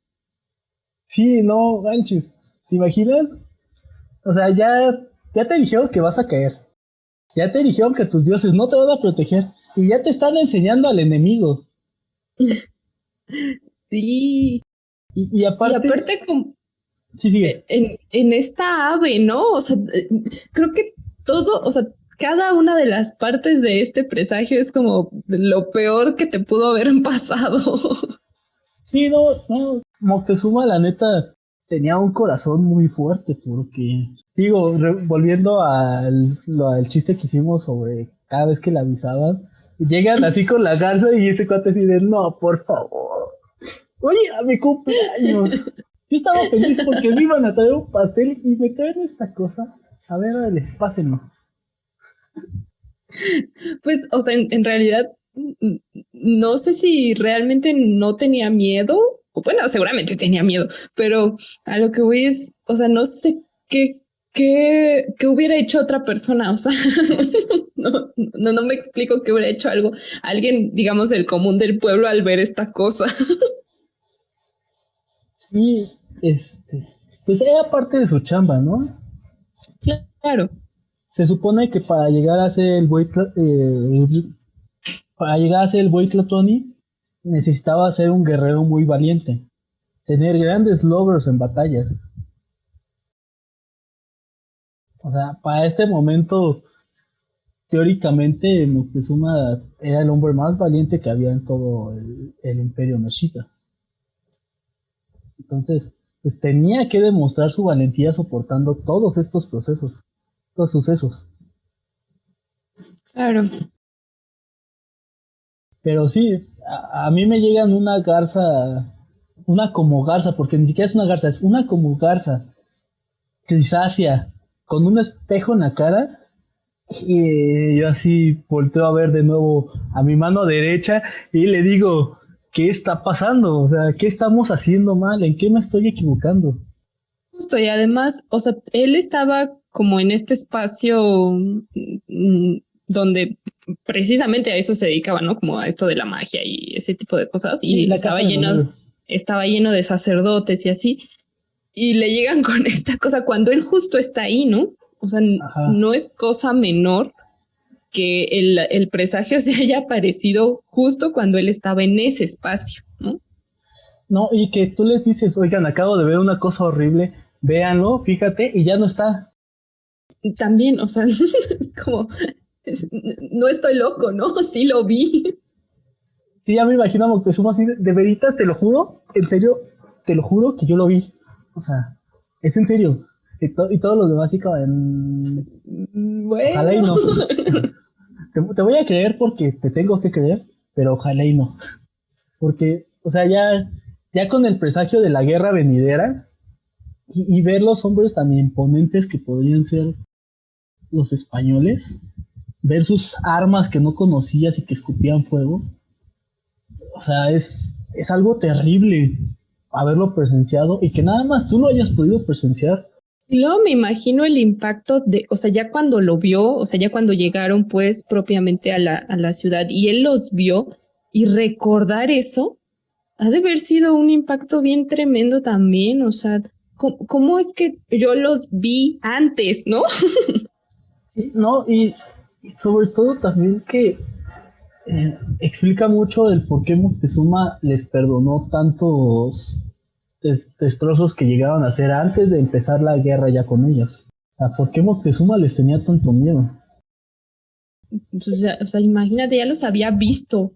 Sí, no, manches. ¿Te imaginas? O sea, ya te dijeron que vas a caer. Ya te dijeron que tus dioses no te van a proteger. Y ya te están enseñando al enemigo. Sí. Y Y aparte, aparte como sí, sigue. en esta ave, ¿no? O sea, creo que todo, o sea, cada una de las partes de este presagio es como lo peor que te pudo haber pasado. Sí, no. Moctezuma, la neta, tenía un corazón muy fuerte porque, digo, volviendo al chiste que hicimos sobre cada vez que la avisaban, llegan así con la garza y ese cuate así de, no, por favor, oye, a mi cumpleaños. Yo estaba feliz porque me iban a traer un pastel y me traen esta cosa. A ver, dale, pásenlo. Pues, o sea, en realidad, no sé si realmente no tenía miedo, o bueno, seguramente tenía miedo, pero a lo que voy es, o sea, no sé qué hubiera hecho otra persona, o sea, no me explico qué hubiera hecho alguien, digamos, el común del pueblo al ver esta cosa. Sí, pues era parte de su chamba, ¿no? Claro. Se supone que para llegar a ser el Buey Tlatoani necesitaba ser un guerrero muy valiente, tener grandes logros en batallas. O sea, para este momento, teóricamente, Moctezuma era el hombre más valiente que había en todo el imperio mexica. Entonces, pues tenía que demostrar su valentía soportando todos estos procesos, estos sucesos. Claro. Pero sí, a mí me llegan una garza, una como garza, porque ni siquiera es una garza, es una como garza, grisácea, con un espejo en la cara. Y yo así volteo a ver de nuevo a mi mano derecha y le digo, ¿qué está pasando? O sea, ¿qué estamos haciendo mal? ¿En qué me estoy equivocando? Justo, y además, o sea, él estaba como en este espacio donde precisamente a eso se dedicaba, ¿no? Como a esto de la magia y ese tipo de cosas. Sí, Y la casa de los negros. estaba lleno de sacerdotes y así. Y le llegan con esta cosa cuando él justo está ahí, ¿no? O sea, Ajá. no es cosa menor que el presagio se haya aparecido justo cuando él estaba en ese espacio, ¿no? No, y que tú les dices, oigan, acabo de ver una cosa horrible, véanlo, fíjate, y ya no está. Y también, o sea, es como, no estoy loco, ¿no? Sí lo vi. Sí, ya me imagino a Moctezuma así, de veritas, te lo juro, en serio, te lo juro que yo lo vi. O sea, es en serio. Y todos los demás, así como, ojalá y Bueno, no. Te voy a creer porque te tengo que creer, pero ojalá y no. Porque, o sea, ya con el presagio de la guerra venidera y ver los hombres tan imponentes que podrían ser los españoles, ver sus armas que no conocías y que escupían fuego, o sea, es algo terrible haberlo presenciado y que nada más tú lo hayas podido presenciar. y luego me imagino el impacto de, o sea, ya cuando lo vio, o sea, ya cuando llegaron pues propiamente a la ciudad y él los vio y recordar eso, ha de haber sido un impacto bien tremendo también, o sea, ¿cómo es que yo los vi antes, no? Sí, no, y sobre todo también que explica mucho el por qué Moctezuma les perdonó tantos destrozos que llegaban a hacer antes de empezar la guerra ya con ellos. O sea, ¿por qué Moctezuma les tenía tanto miedo? O sea, imagínate, ya los había visto.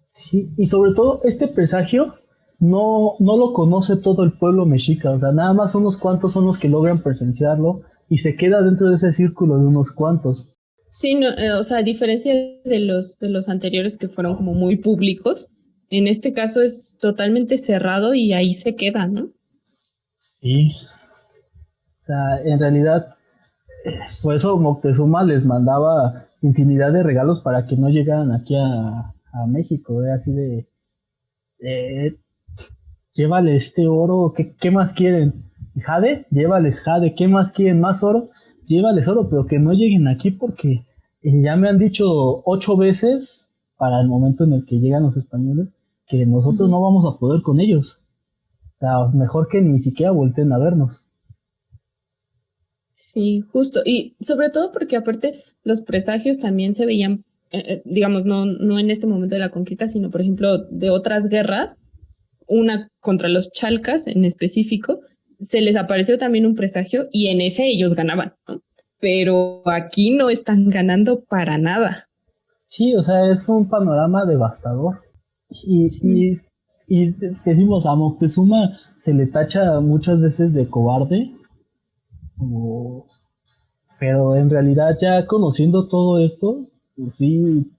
Sí, y sobre todo este presagio no lo conoce todo el pueblo mexica, o sea, nada más unos cuantos son los que logran presenciarlo y se queda dentro de ese círculo de unos cuantos. Sí, no, o sea, a diferencia de los anteriores que fueron como muy públicos, en este caso es totalmente cerrado y ahí se queda, ¿no? Sí, o sea, en realidad, por eso Moctezuma les mandaba infinidad de regalos para que no llegaran aquí a México, así de, eh, llévale este oro, ¿qué más quieren? ¿Jade? Llévales jade, ¿qué más quieren? ¿Más oro? Llévales oro, pero que no lleguen aquí porque ya me han dicho 8 veces para el momento en el que llegan los españoles que nosotros Ujú. no vamos a poder con ellos. O sea, mejor que ni siquiera volteen a vernos. Sí, justo. Y sobre todo porque aparte los presagios también se veían, digamos, no en este momento de la conquista, sino por ejemplo de otras guerras, una contra los chalcas en específico, se les apareció también un presagio y en ese ellos ganaban, ¿no? Pero aquí no están ganando para nada. Sí, o sea, es un panorama devastador. Y, Sí. y, y decimos, a Moctezuma se le tacha muchas veces de cobarde, o pero en realidad ya conociendo todo esto, pues sí,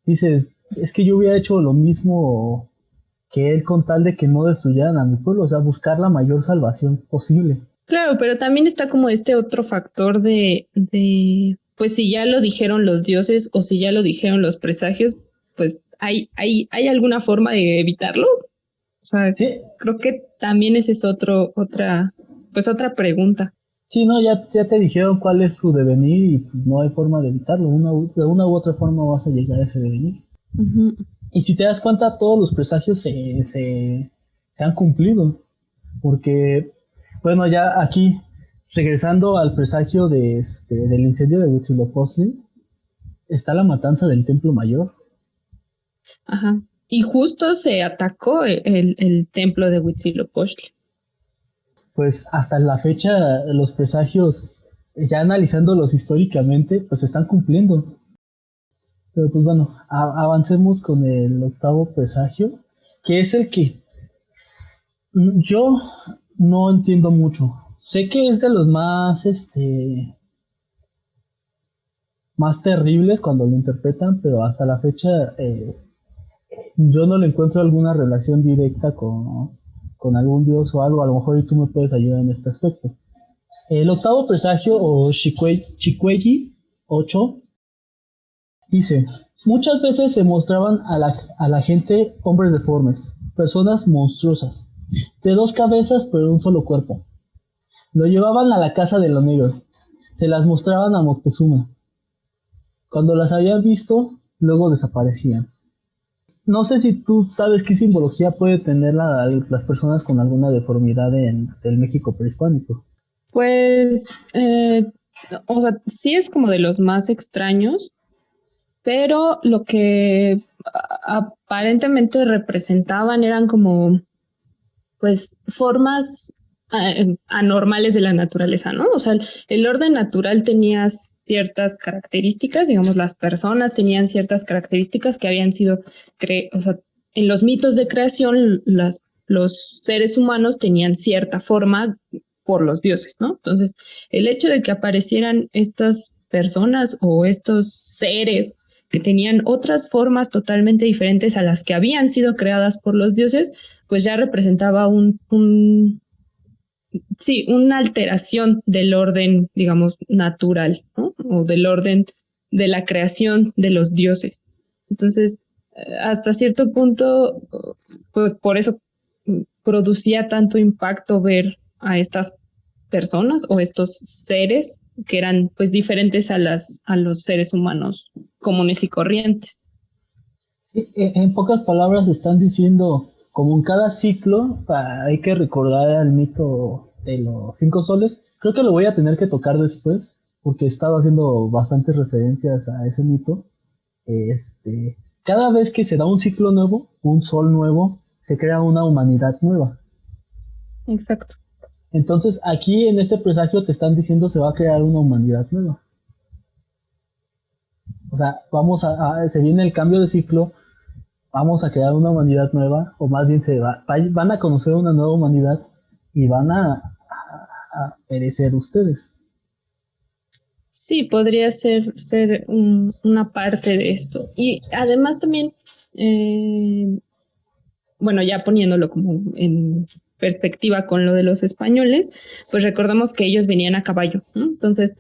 dices, es que yo hubiera hecho lo mismo que él con tal de que no destruyeran a mi pueblo, o sea, buscar la mayor salvación posible. Claro, pero también está como este otro factor pues si ya lo dijeron los dioses o si ya lo dijeron los presagios, pues hay alguna forma de evitarlo. O sea, Sí, creo que también ese es pues otra pregunta. sí, no, ya te dijeron cuál es su devenir y pues, no hay forma de evitarlo, de una u otra forma vas a llegar a ese devenir. Ujú. Y si te das cuenta, todos los presagios se han cumplido, porque, bueno, ya aquí, regresando al presagio del incendio de Huitzilopochtli, está la matanza del Templo Mayor. Ajá. Y justo se atacó el templo de Huitzilopochtli. Pues hasta la fecha, los presagios, ya analizándolos históricamente, pues se están cumpliendo. Pero pues bueno, avancemos con el octavo presagio, que es el que Yo no entiendo mucho. Sé que es de los más, más terribles cuando lo interpretan, pero hasta la fecha yo no le encuentro alguna relación directa con algún dios o algo. A lo mejor y tú me puedes ayudar en este aspecto. El octavo presagio o Chicuelli 8 dice, muchas veces se mostraban a la gente hombres deformes, personas monstruosas, de dos cabezas pero un solo cuerpo. Lo llevaban a la casa de lo negro, se las mostraban a Moctezuma. Cuando las habían visto, luego desaparecían. No sé si tú sabes qué simbología puede tener las personas con alguna deformidad en el México prehispánico. Pues, o sea, sí es como de los más extraños, pero lo que aparentemente representaban eran como, pues, formas anormales de la naturaleza, ¿no? O sea, el orden natural tenía ciertas características, digamos, las personas tenían ciertas características que habían sido, o sea, en los mitos de creación, los seres humanos tenían cierta forma por los dioses, ¿no? Entonces, el hecho de que aparecieran estas personas o estos seres que tenían otras formas totalmente diferentes a las que habían sido creadas por los dioses, pues ya representaba sí, una alteración del orden, digamos, natural, ¿no? O del orden de la creación de los dioses. Entonces, hasta cierto punto, pues por eso producía tanto impacto ver a estas personas o estos seres que eran pues diferentes a los seres humanos comunes y corrientes. Sí, en pocas palabras están diciendo, como en cada ciclo, hay que recordar el mito de los cinco soles. Creo que lo voy a tener que tocar después, porque he estado haciendo bastantes referencias a ese mito. Cada vez que se da un ciclo nuevo, un sol nuevo, se crea una humanidad nueva. Exacto. Entonces, aquí en este presagio te están diciendo se va a crear una humanidad nueva. O sea, se viene el cambio de ciclo, vamos a crear una humanidad nueva, o más bien van a conocer una nueva humanidad y van a perecer ustedes. Sí, podría ser una parte de esto. Y además también, bueno, ya poniéndolo como en perspectiva con lo de los españoles, pues recordamos que ellos venían a caballo, ¿no? Entonces,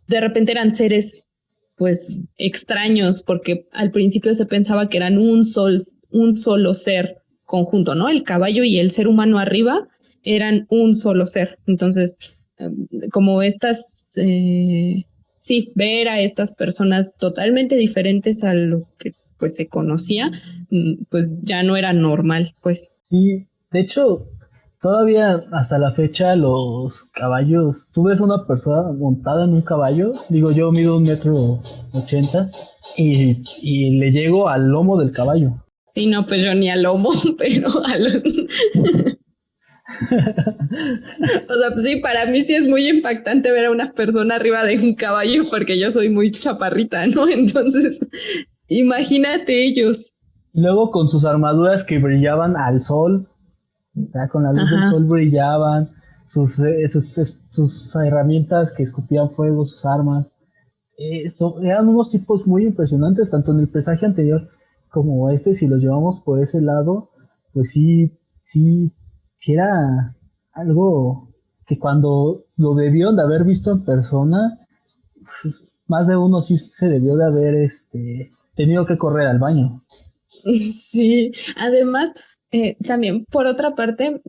de repente eran seres, pues, extraños, porque al principio se pensaba que eran un solo ser conjunto, ¿no? El caballo y el ser humano arriba eran un solo ser. Entonces, como sí, ver a estas personas totalmente diferentes a lo que pues se conocía, pues ya no era normal, pues. Sí, de hecho, todavía hasta la fecha los caballos, tú ves una persona montada en un caballo, digo yo mido 1,80 m y le llego al lomo del caballo. Sí, no, pues yo ni al lomo, pero o sea, pues sí, para mí sí es muy impactante ver a una persona arriba de un caballo porque yo soy muy chaparrita, ¿no? Entonces, imagínate ellos. Luego con sus armaduras que brillaban al sol, ya con la luz del Ajá. sol brillaban, sus herramientas que escupían fuego, sus armas. Eran unos tipos muy impresionantes, tanto en el presagio anterior como este, si los llevamos por ese lado, pues sí era algo que cuando lo debieron de haber visto en persona, pues, más de uno sí se debió de haber tenido que correr al baño. Sí, además, también por otra parte,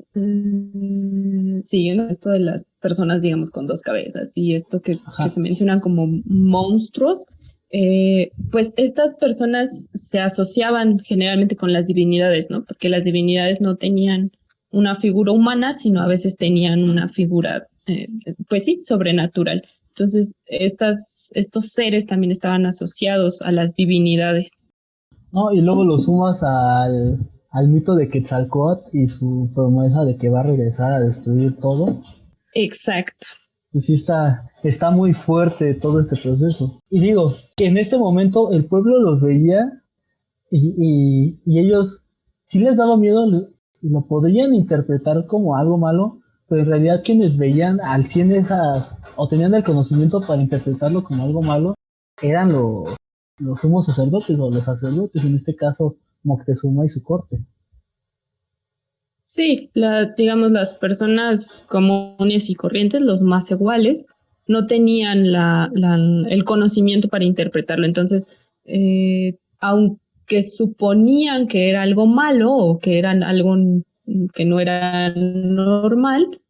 siguiendo esto de las personas, digamos, con dos cabezas y esto que Ajá. se mencionan como monstruos, pues estas personas se asociaban generalmente con las divinidades, ¿no? Porque las divinidades no tenían una figura humana, sino a veces tenían una figura, pues sí, sobrenatural. Entonces, estos seres también estaban asociados a las divinidades. No, y luego lo sumas al mito de Quetzalcóatl y su promesa de que va a regresar a destruir todo. Exacto. Pues sí está muy fuerte todo este proceso. Y digo, que en este momento el pueblo los veía y ellos sí les daba miedo, lo podrían interpretar como algo malo, pero en realidad quienes veían al 100 esas, o tenían el conocimiento para interpretarlo como algo malo, eran los sumos sacerdotes o los sacerdotes, en este caso Moctezuma y su corte. Sí, digamos, las personas comunes y corrientes, los más iguales, no tenían el conocimiento para interpretarlo. Entonces, aunque suponían que era algo malo o que era algo que no era normal,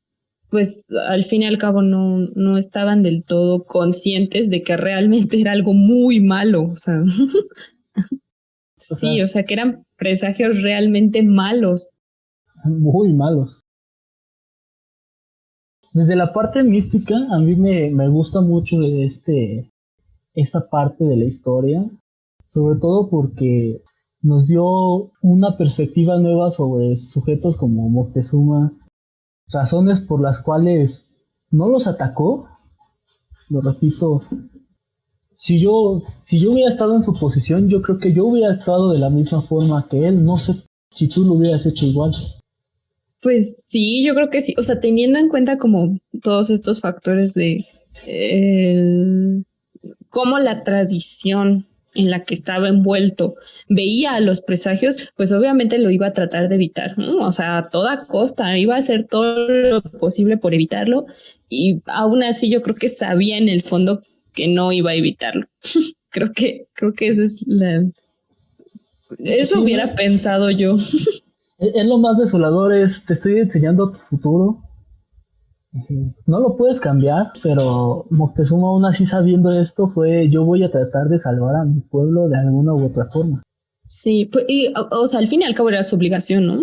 pues al fin y al cabo no estaban del todo conscientes de que realmente era algo muy malo. O sea, sí, o sea, que eran presagios realmente malos. Muy malos. Desde la parte mística, a mí me gusta mucho esta parte de la historia, sobre todo porque nos dio una perspectiva nueva sobre sujetos como Moctezuma, razones por las cuales no los atacó. Lo repito, si yo hubiera estado en su posición, yo creo que yo hubiera actuado de la misma forma que él. No sé si tú lo hubieras hecho igual. Pues sí, yo creo que sí. O sea, teniendo en cuenta como todos estos factores de cómo la tradición en la que estaba envuelto veía a los presagios, pues obviamente lo iba a tratar de evitar, ¿no? O sea, a toda costa, iba a hacer todo lo posible por evitarlo, y aún así yo creo que sabía en el fondo que no iba a evitarlo. creo que esa es eso Sí, hubiera pensado yo. es lo más desolador, te estoy enseñando tu futuro. No lo puedes cambiar, pero Moctezuma aún así sabiendo esto yo voy a tratar de salvar a mi pueblo de alguna u otra forma. Sí, pues, y, o sea, al fin y al cabo era su obligación, ¿no?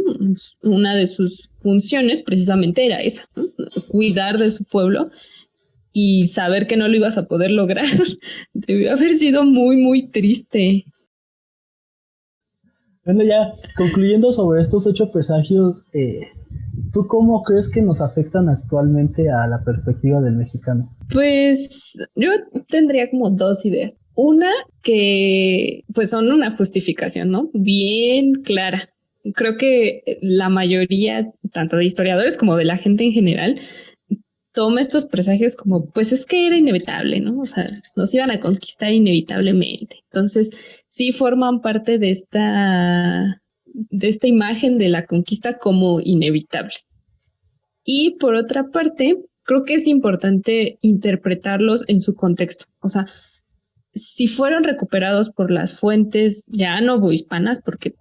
Una de sus funciones precisamente era esa, ¿no? Cuidar de su pueblo, y saber que no lo ibas a poder lograr debió haber sido muy, muy triste. Bueno, ya concluyendo sobre estos 8 presagios, ¿tú cómo crees que nos afectan actualmente a la perspectiva del mexicano? Pues yo tendría como dos ideas. Una, que pues son una justificación, ¿no? Bien clara. Creo que la mayoría, tanto de historiadores como de la gente en general, toma estos presagios como, pues es que era inevitable, ¿no? O sea, nos iban a conquistar inevitablemente. Entonces, sí forman parte de esta imagen de la conquista como inevitable. Y por otra parte, creo que es importante interpretarlos en su contexto. O sea, si fueron recuperados por las fuentes ya novohispanas, porque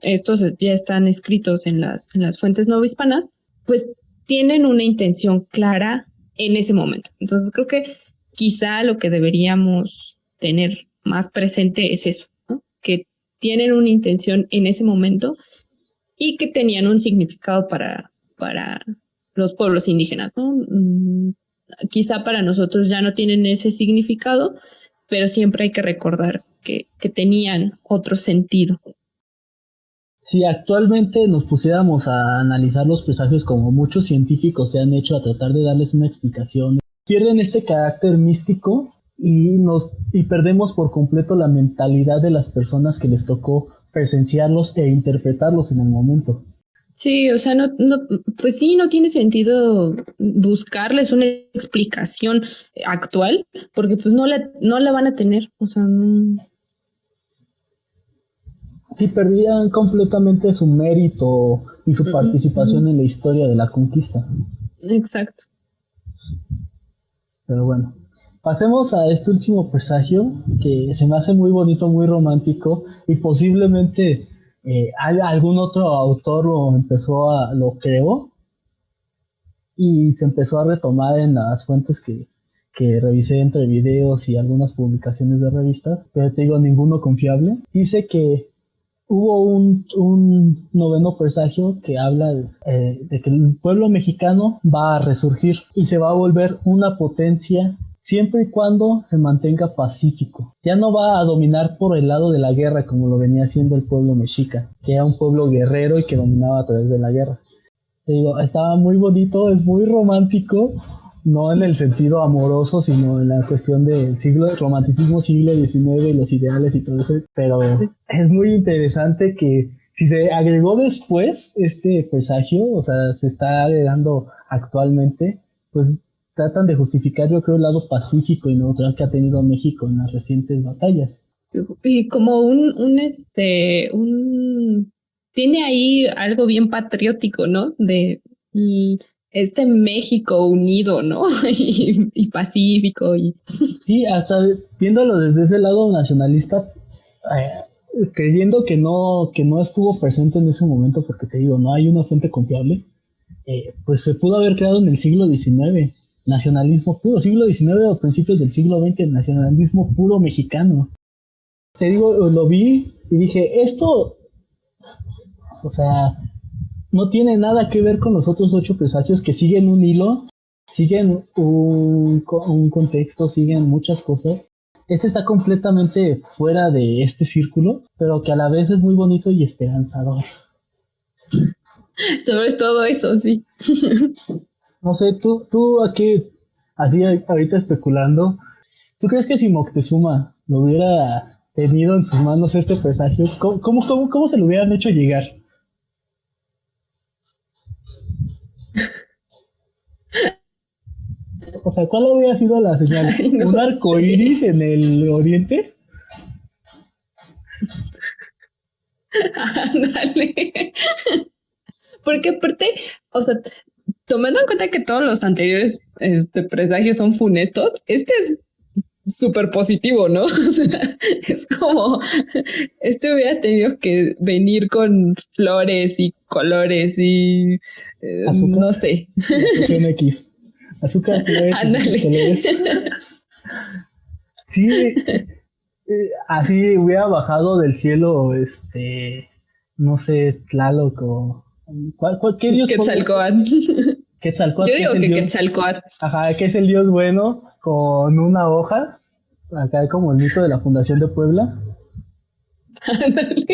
estos ya están escritos en las fuentes novohispanas, pues tienen una intención clara en ese momento. Entonces creo que quizá lo que deberíamos tener más presente es eso, ¿no? Que tienen una intención en ese momento y que tenían un significado para los pueblos indígenas, ¿no? Quizá para nosotros ya no tienen ese significado, pero siempre hay que recordar que tenían otro sentido. Si actualmente nos pusiéramos a analizar los presagios como muchos científicos se han hecho a tratar de darles una explicación, pierden este carácter místico y perdemos por completo la mentalidad de las personas que les tocó presenciarlos e interpretarlos en el momento. Sí, o sea, pues sí, no tiene sentido buscarles una explicación actual, porque pues no la van a tener. O sea, no. Sí, perdían completamente su mérito y su participación en la historia de la conquista. Exacto. Pero bueno, pasemos a este último presagio que se me hace muy bonito, muy romántico y posiblemente algún otro autor lo creó y se empezó a retomar en las fuentes que revisé entre videos y algunas publicaciones de revistas, pero te digo, ninguno confiable. Dice que hubo un noveno presagio que habla de que el pueblo mexicano va a resurgir y se va a volver una potencia siempre y cuando se mantenga pacífico. Ya no va a dominar por el lado de la guerra como lo venía haciendo el pueblo mexica, que era un pueblo guerrero y que dominaba a través de la guerra. Te digo, estaba muy bonito, es muy romántico, no en el sentido amoroso, sino en la cuestión del romanticismo siglo XIX y los ideales y todo eso, pero es muy interesante que si se agregó después este presagio, o sea, se está agregando actualmente, pues tratan de justificar, yo creo, el lado pacífico y neutral que ha tenido México en las recientes batallas. Y como tiene ahí algo bien patriótico, ¿no? De este México unido, ¿no? y pacífico y Sí, hasta viéndolo desde ese lado nacionalista, creyendo que no estuvo presente en ese momento, porque te digo, no hay una fuente confiable, pues se pudo haber creado en el siglo XIX, nacionalismo puro, siglo XIX o principios del siglo XX, nacionalismo puro mexicano. Te digo, lo vi y dije, esto, o sea, no tiene nada que ver con los otros 8 presagios que siguen un hilo, siguen un contexto, siguen muchas cosas. Este está completamente fuera de este círculo, pero que a la vez es muy bonito y esperanzador. sobre todo eso, sí. No sé, tú aquí, así ahorita especulando, ¿tú crees que si Moctezuma lo hubiera tenido en sus manos este presagio, cómo se lo hubieran hecho llegar? O sea, ¿cuál hubiera sido la señal? Ay, no ¿Un arco sé. iris en el oriente? Ándale. Porque aparte, o sea, tomando en cuenta que todos los anteriores presagios son funestos, este es súper positivo, ¿no? O sea, es como este hubiera tenido que venir con flores y colores y Azúcar, no sé. la poción X. Azúcar, flores y muchos Ándale. colores. Sí, así hubiera bajado del cielo, no sé, Tlaloc o... ¿Qué dios podría ser? Quetzalcóatl. Yo Quetzalcóatl, que es digo el que dios... Quetzalcóatl. Ajá, que es el dios bueno, con una hoja, acá como el mito de la fundación de Puebla, Ándale.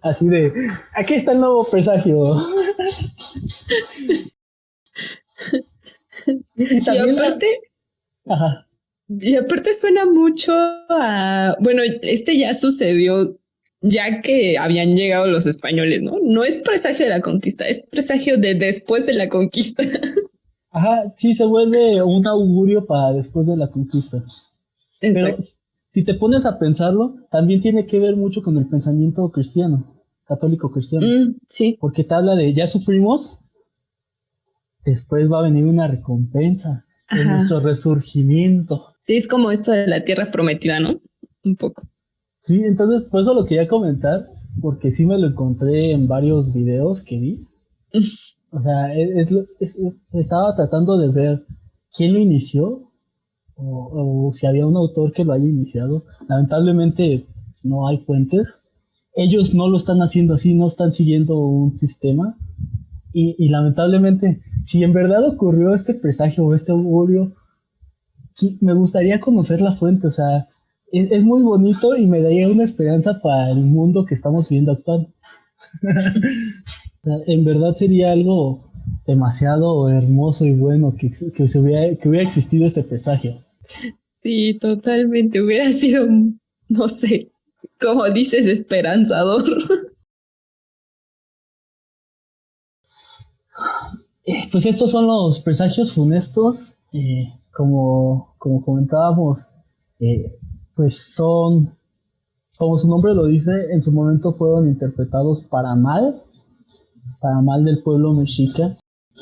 así de, aquí está el nuevo presagio. Y Y también la... aparte, Ajá, Y aparte suena mucho a, bueno, este ya sucedió ya que habían llegado los españoles, ¿no? No es presagio de la conquista, es presagio de después de la conquista. ajá, sí se vuelve un augurio para después de la conquista. Pero Exacto. si te pones a pensarlo, también tiene que ver mucho con el pensamiento cristiano, católico cristiano, Sí, porque te habla de ya sufrimos, después va a venir una recompensa en ajá. nuestro resurgimiento. Sí, es como esto de la tierra prometida, ¿no? Un poco. Sí, entonces por eso lo quería comentar, porque sí me lo encontré en varios videos que vi. O sea, estaba tratando de ver quién lo inició o si había un autor que lo haya iniciado. Lamentablemente no hay fuentes. Ellos no lo están haciendo así, no están siguiendo un sistema. Y lamentablemente, si en verdad ocurrió este presagio o este augurio, me gustaría conocer la fuente. O sea, es muy bonito y me daría una esperanza para el mundo que estamos viviendo actual. O sea, en verdad sería algo demasiado hermoso y bueno que hubiera existido este presagio. Sí, totalmente. Hubiera sido, no sé, como dices, esperanzador. Pues estos son los presagios funestos, como comentábamos, eh, pues son, como su nombre lo dice, en su momento fueron interpretados para mal del pueblo mexica,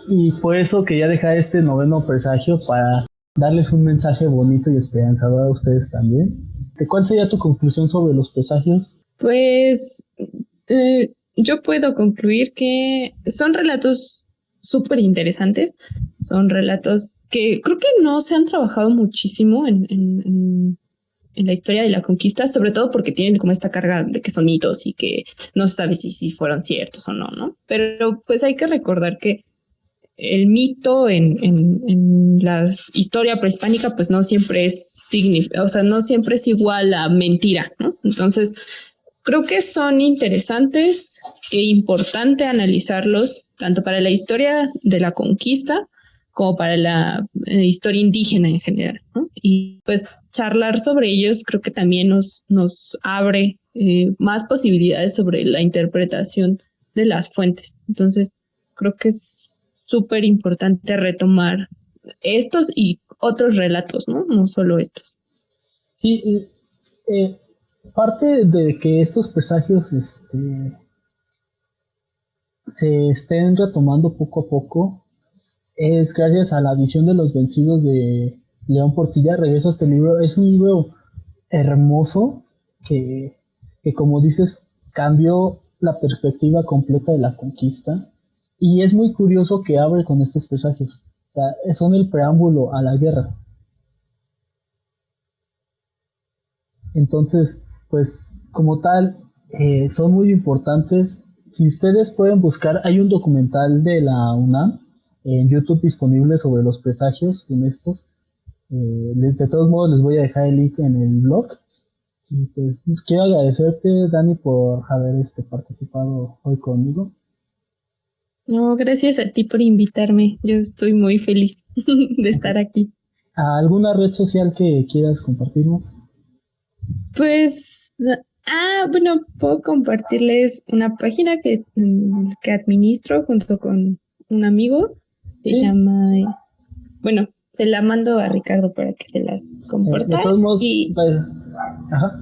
y por eso quería dejar este noveno presagio para darles un mensaje bonito y esperanzador a ustedes también. ¿Cuál sería tu conclusión sobre los presagios? Pues yo puedo concluir que son relatos súper interesantes, son relatos que creo que no se han trabajado muchísimo en la historia de la conquista, sobre todo porque tienen como esta carga de que son mitos y que no se sabe si fueron ciertos o no, ¿no? Pero pues hay que recordar que el mito en la historia prehispánica pues no siempre o sea, no siempre es igual a mentira, ¿no? Entonces, creo que son interesantes e importante analizarlos tanto para la historia de la conquista como para la historia indígena en general, ¿no? Y pues charlar sobre ellos creo que también nos abre más posibilidades sobre la interpretación de las fuentes. Entonces, creo que es súper importante retomar estos y otros relatos, ¿no? No solo estos. Sí, parte de que estos presagios se estén retomando poco a poco es gracias a la visión de los vencidos de León Portilla. Regreso a este libro. Es un libro hermoso que, que como dices, cambió la perspectiva completa de la conquista. Y es muy curioso que abre con estos presagios. O sea, son el preámbulo a la guerra. Entonces, pues como tal, son muy importantes. Si ustedes pueden buscar, hay un documental de la UNAM en YouTube disponible sobre los presagios funestos. De todos modos, les voy a dejar el link en el blog. Y pues quiero agradecerte, Dani, por haber participado hoy conmigo. No, gracias a ti por invitarme. Yo estoy muy feliz de estar Okay. aquí. ¿Alguna red social que quieras compartirnos? Pues, bueno, puedo compartirles una página que administro junto con un amigo. Se Sí, llama, bueno, se la mando a Ricardo para que se las de comparta. todos modos, Y, ajá.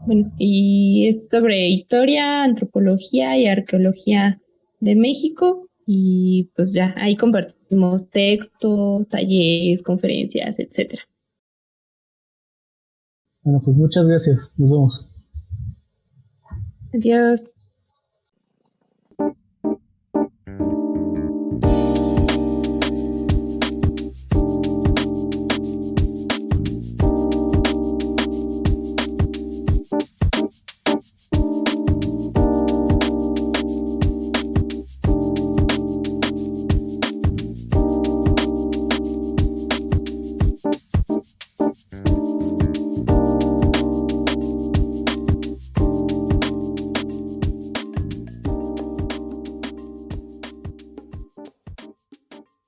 bueno, y es sobre historia, antropología y arqueología de México. Y pues ya, ahí compartimos textos, talleres, conferencias, etcétera. Bueno, pues muchas gracias. Nos vemos. Adiós.